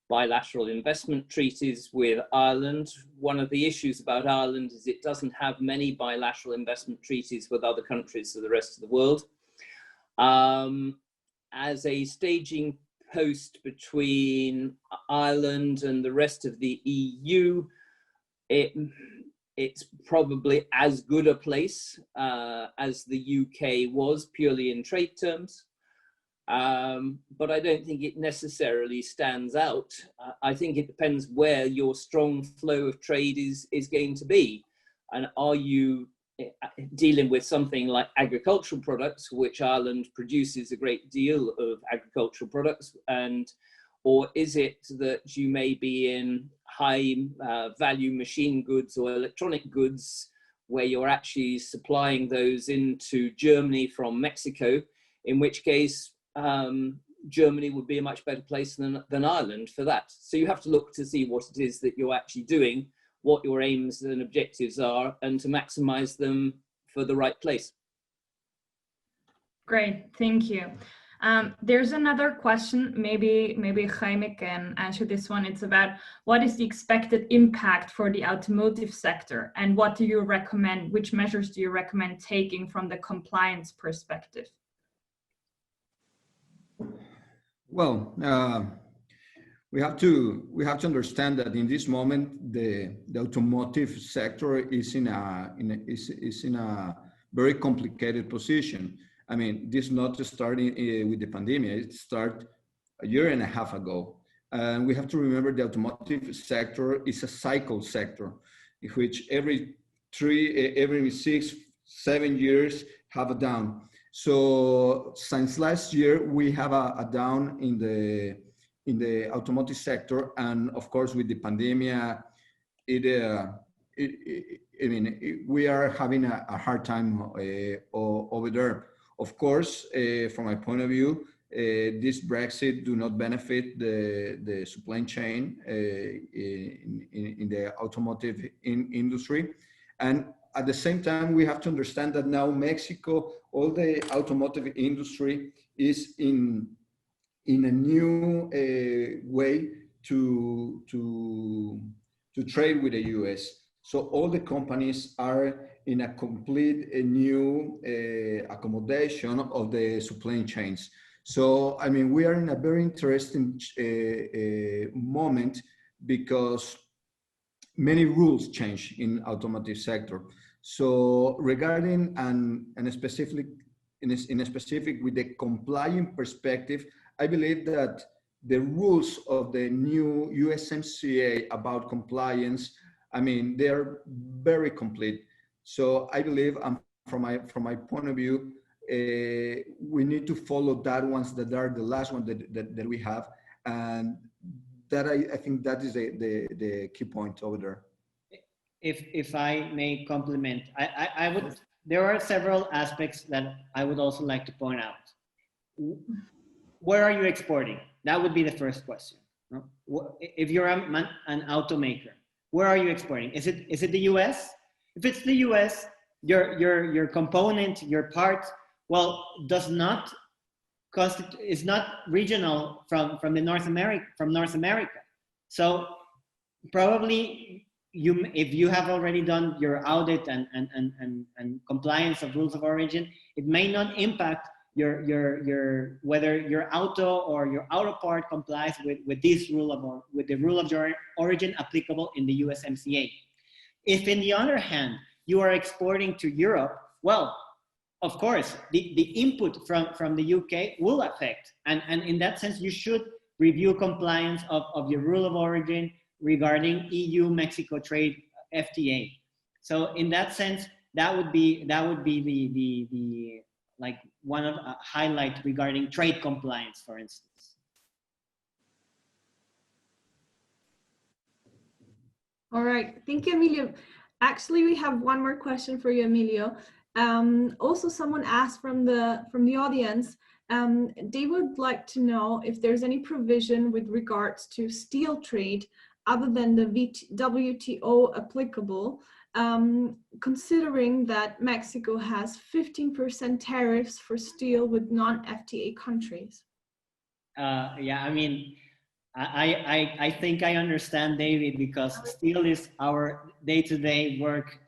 E: bilateral investment treaties with Ireland? One of the issues about Ireland is it doesn't have many bilateral investment treaties with other countries of the rest of the world. As a staging post between Ireland and the rest of the EU, it's probably as good a place as the UK was purely in trade terms. But I don't think it necessarily stands out. I think it depends where your strong flow of trade is going to be. And are you dealing with something like agricultural products, which Ireland produces a great deal of agricultural products, or is it that you may be in high value machine goods or electronic goods where you're actually supplying those into Germany from Mexico, in which case Germany would be a much better place than Ireland for that. So you have to look to see what it is that you're actually doing, what your aims and objectives are, and to maximize them for the right place.
B: Great, thank you. There's another question, maybe Jaime can answer this one. It's about what is the expected impact for the automotive sector, and what do you recommend, which measures do you recommend taking from the compliance perspective?
D: Well, we have to understand that in this moment the automotive sector is in a very complicated position. I mean, this not starting with the pandemic; it started a year and a half ago. And we have to remember the automotive sector is a cycle sector. in which every 6, 7 years have a down. So since last year, we have a down in the automotive sector, and of course with the pandemic, we are having a hard time over there. Of course, from my point of view, this Brexit do not benefit the supply chain in the automotive industry. And at the same time, we have to understand that now Mexico, all the automotive industry is in a new way to trade with the US. So all the companies are in a complete new accommodation of the supply chains. So, I mean, we are in a very interesting moment because many rules change in automotive sector. So regarding in a specific with the compliant perspective, I believe that the rules of the new USMCA about compliance, I mean, they're very complete. So I believe, from my point of view, we need to follow that ones that are the last one that we have, and that I think that is the key point over there.
F: If I may compliment, I would. There are several aspects that I would also like to point out. Where are you exporting? That would be the first question. No? If you're an automaker, where are you exporting? Is it the US? If it's the US, your component, your part, well, does not constitute, is not regional from North America. So probably if you have already done your audit and compliance of rules of origin, it may not impact your whether your auto or your auto part complies with this rule with the rule of origin applicable in the USMCA. If, in the other hand, you are exporting to Europe, well, of course, the input from the UK will affect, and in that sense, you should review compliance of your rule of origin regarding EU-Mexico trade FTA. So in that sense, that would be the like one of a highlight regarding trade compliance, for instance.
C: All right, thank you, Emilio. Actually, we have one more question for you, Emilio. Also, someone asked from the audience, they would like to know if there's any provision with regards to steel trade other than the WTO applicable, considering that Mexico has 15% tariffs for steel with non-FTA countries.
F: Yeah, I mean, I think I understand, David, because steel is our day-to-day work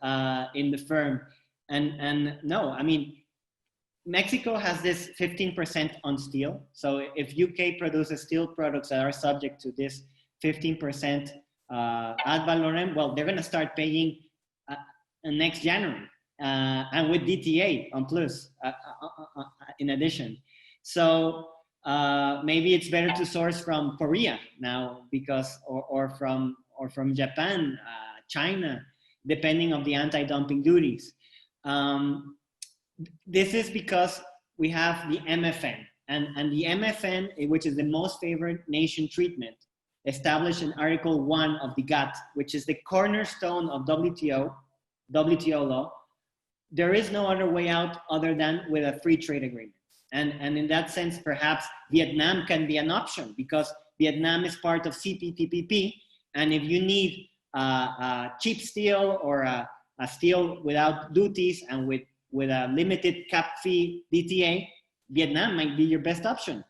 F: in the firm. And no, I mean, Mexico has this 15% on steel. So if UK produces steel products that are subject to this 15% ad valorem, well, they're going to start paying next January, and with DTA on plus in addition. So maybe it's better to source from Korea now, because or from Japan, China, depending on the anti-dumping duties. This is because we have the MFN, and the MFN, which is the most favored nation treatment, established in Article 1 of the GATT, which is the cornerstone of WTO law. There is no other way out other than with a free trade agreement. And in that sense, perhaps Vietnam can be an option, because Vietnam is part of CPTPP. And if you need cheap steel or a steel without duties and with a limited cap fee DTA, Vietnam might be your best option.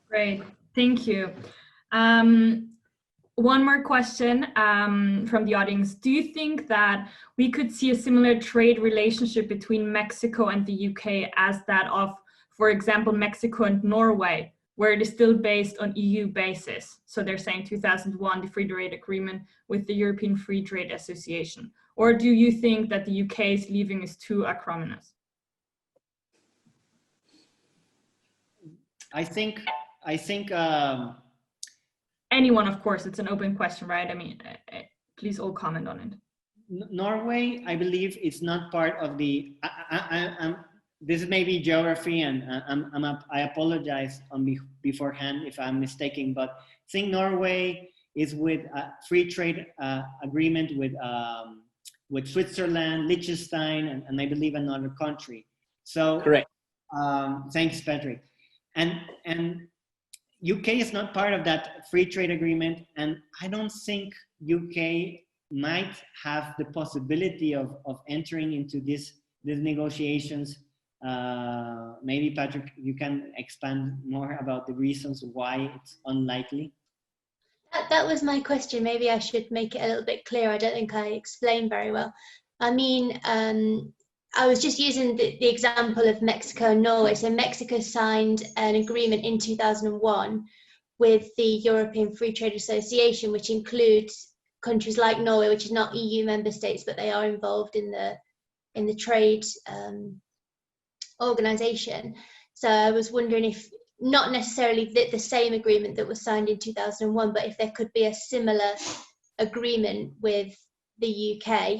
B: Great, thank you. One more question from the audience. Do you think that we could see a similar trade relationship between Mexico and the UK as that of, for example, Mexico and Norway, where it is still based on EU basis? So they're saying 2001, the free trade agreement with the European Free Trade Association. Or do you think that the UK's leaving is too acrimonious?
F: I think
B: anyone, of course, it's an open question, right? I mean, please all comment on it.
F: Norway, I believe, is not part of the. This is maybe geography, and I apologize on beforehand if I'm mistaken, but I think Norway is with a free trade agreement with Switzerland, Liechtenstein, and I believe another country. So
E: correct.
F: Thanks, Patrick. And UK is not part of that free trade agreement, and I don't think UK might have the possibility of entering into these negotiations. Maybe Patrick, you can expand more about the reasons why it's unlikely.
G: That was my question. Maybe I should make it a little bit clearer. I don't think I explained very well. I mean, I was just using the example of Mexico and Norway. So Mexico signed an agreement in 2001 with the European Free Trade Association, which includes countries like Norway, which is not EU member states, but they are involved in the trade organization. So I was wondering if, not necessarily the same agreement that was signed in 2001, but if there could be a similar agreement with the UK,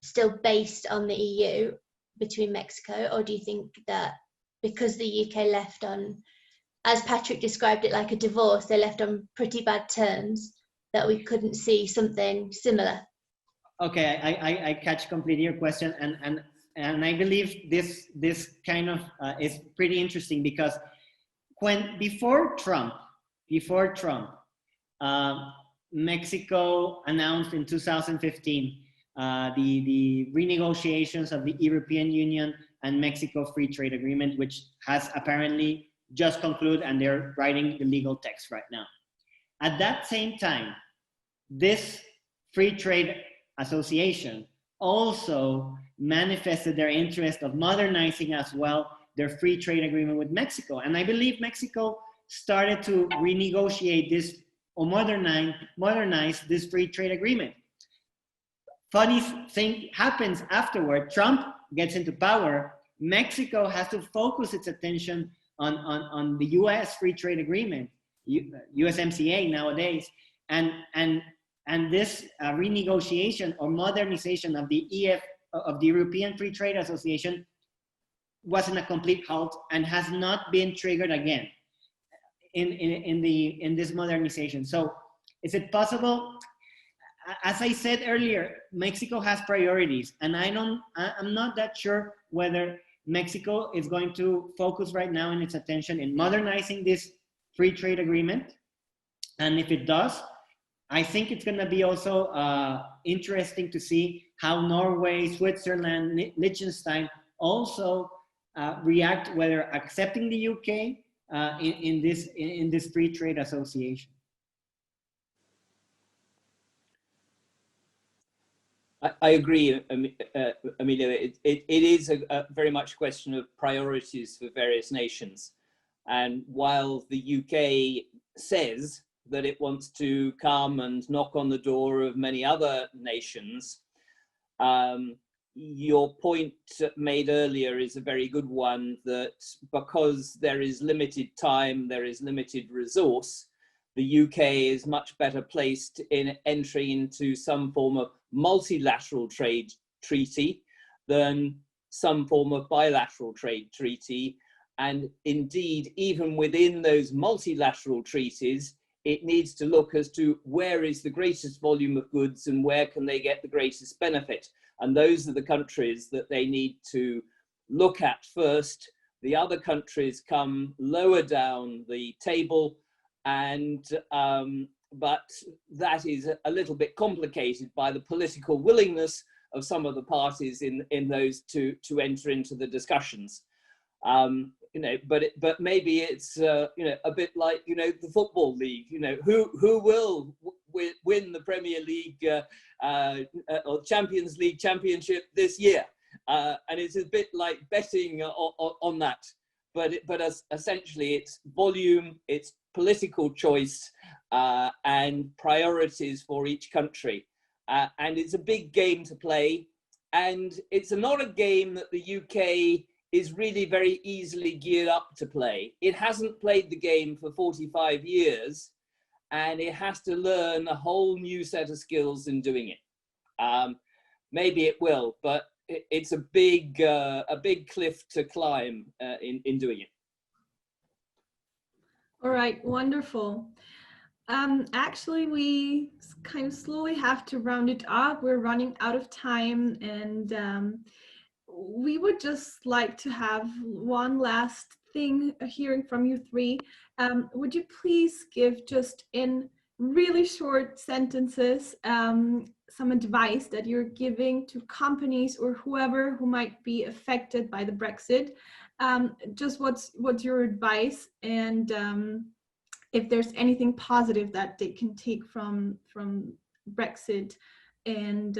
G: still based on the EU, between Mexico, or do you think that because the UK left on, as Patrick described it, like a divorce, they left on pretty bad terms, that we couldn't see something similar?
F: Okay, I catch completely your question, and I believe this kind of is pretty interesting, because before Trump, Mexico announced in 2015 the renegotiations of the European Union and Mexico Free Trade Agreement, which has apparently just concluded, and they're writing the legal text right now. At that same time, this Free Trade Association also manifested their interest of modernizing as well their free trade agreement with Mexico. And I believe Mexico started to renegotiate this or modernize this free trade agreement. Funny thing happens afterward. Trump gets into power. Mexico has to focus its attention on the US free trade agreement, USMCA nowadays. And this renegotiation or modernization of the European Free Trade Association was in a complete halt and has not been triggered again in this modernization. So is it possible? As I said earlier, Mexico has priorities, and I'm not that sure whether Mexico is going to focus right now in its attention in modernizing this free trade agreement. And if it does, I think it's going to be also interesting to see how Norway, Switzerland, Liechtenstein also react, whether accepting the UK in this free trade association.
E: I agree, Emilio. It is a very much a question of priorities for various nations. And while the UK says that it wants to come and knock on the door of many other nations, your point made earlier is a very good one, that because there is limited time, there is limited resource, the UK is much better placed in entering into some form of multilateral trade treaty than some form of bilateral trade treaty. And indeed, even within those multilateral treaties, it needs to look as to where is the greatest volume of goods and where can they get the greatest benefit. And those are the countries that they need to look at first. The other countries come lower down the table, and but that is a little bit complicated by the political willingness of some of the parties in those to enter into the discussions. You know, but maybe it's you know, a bit like, you know, the football league. You know, who will win the Premier League or Champions League championship this year? And it's a bit like betting on that. But essentially, it's volume, it's political choice, and priorities for each country. And it's a big game to play. And it's not a game that the UK is really very easily geared up to play. It hasn't played the game for 45 years. and it has to learn a whole new set of skills in doing it. Maybe it will, but it's a big cliff to climb in doing it.
C: All right, wonderful. Actually, we kind of slowly have to round it up. We're running out of time, and we would just like to have one last thing hearing from you three. Would you please give, just in really short sentences, some advice that you're giving to companies or whoever who might be affected by the Brexit? Just what's your advice, and if there's anything positive that they can take from Brexit, and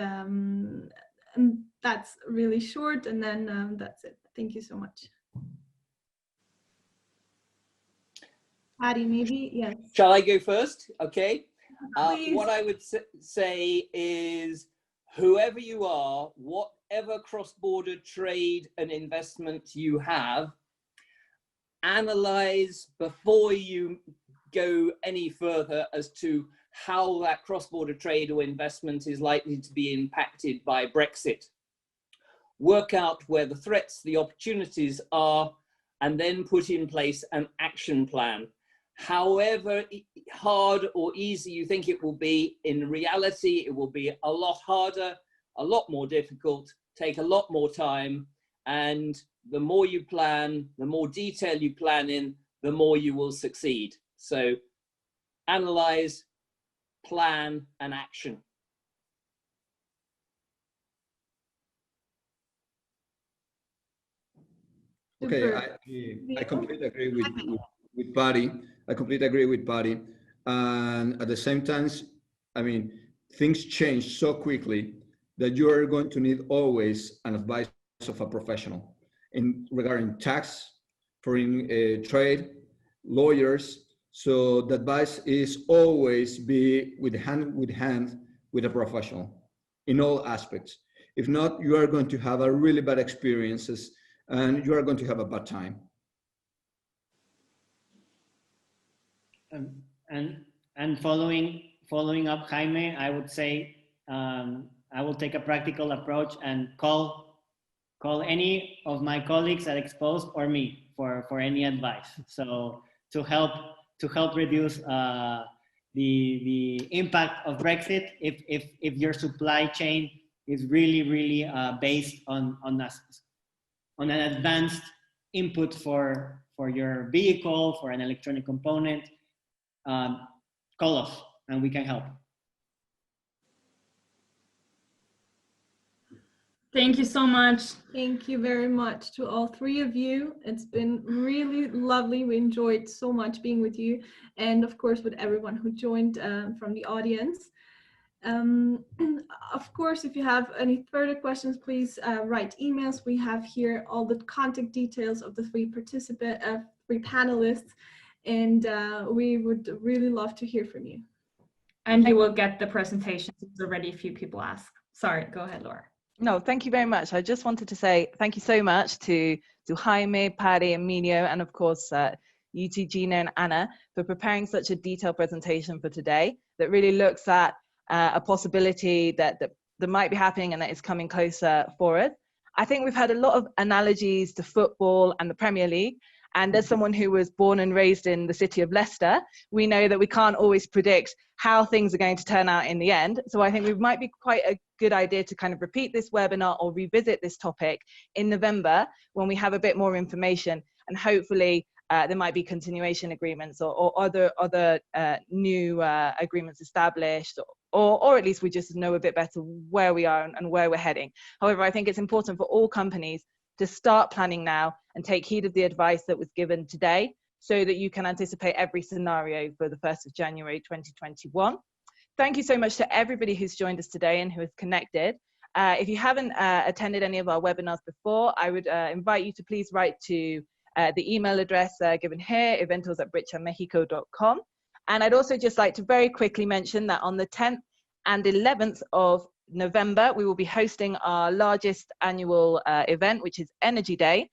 C: that's really short, and then that's it. Thank you so much. Patty, maybe? Yes.
E: Shall I go first? Okay.
C: Please.
E: What I would say is, whoever you are, whatever cross-border trade and investment you have, analyze before you go any further as to how that cross-border trade or investment is likely to be impacted by Brexit. Work out where the threats, the opportunities are, and then put in place an action plan. However hard or easy you think it will be, in reality, it will be a lot harder, a lot more difficult, take a lot more time, and the more you plan, the more detail you plan in, the more you will succeed. So analyze, plan, and action.
D: Okay, I completely agree with Patty. I completely agree with Patty. And at the same time, I mean, things change so quickly that you are going to need always an advice of a professional regarding tax, foreign trade, lawyers. So the advice is always be hand with a professional in all aspects. If not, you are going to have a really bad experiences, and you are going to have a bad time.
F: And following up Jaime, I would say I will take a practical approach and call any of my colleagues at Exposed or me for any advice. So to help reduce the impact of Brexit, if your supply chain is really based on an advanced input for your vehicle, for an electronic component, call us and we can help.
B: Thank you so much.
C: Thank you very much to all three of you. It's been really lovely. We enjoyed so much being with you, and of course with everyone who joined from the audience. Of course, if you have any further questions, please write emails. We have here all the contact details of the three panelists, and we would really love to hear from you.
B: And you will get the presentations. There's already a few people ask. Sorry, go ahead, Laura.
A: No, thank you very much. I just wanted to say thank you so much to Jaime, Patty, Emilio, and of course, you two, Gina and Anna, for preparing such a detailed presentation for today that really looks at a possibility that might be happening and that is coming closer for us. I think we've had a lot of analogies to football and the Premier League. And as someone who was born and raised in the city of Leicester, we know that we can't always predict how things are going to turn out in the end. So I think it might be quite a good idea to kind of repeat this webinar or revisit this topic in November when we have a bit more information, and hopefully there might be continuation agreements or other new agreements established, or at least we just know a bit better where we are and where we're heading. However, I think it's important for all companies to start planning now and take heed of the advice that was given today so that you can anticipate every scenario for the 1st of January 2021. Thank you so much to everybody who's joined us today and who has connected. If you haven't attended any of our webinars before, I would invite you to please write to the email address given here, eventos@brichamexico.com. And I'd also just like to very quickly mention that on the 10th and 11th of November, we will be hosting our largest annual event, which is Energy Day.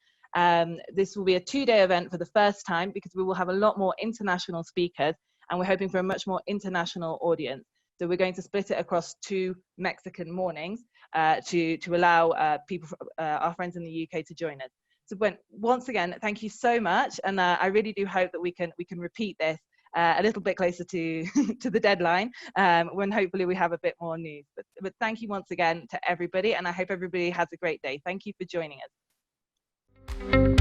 A: This will be a 2-day event for the first time because we will have a lot more international speakers, and we're hoping for a much more international audience. So we're going to split it across 2 Mexican mornings to allow people, our friends in the UK, to join us. So once again, thank you so much, and I really do hope that we can repeat this a little bit closer to to the deadline, when hopefully we have a bit more news. But thank you once again to everybody, and I hope everybody has a great day. Thank you for joining us.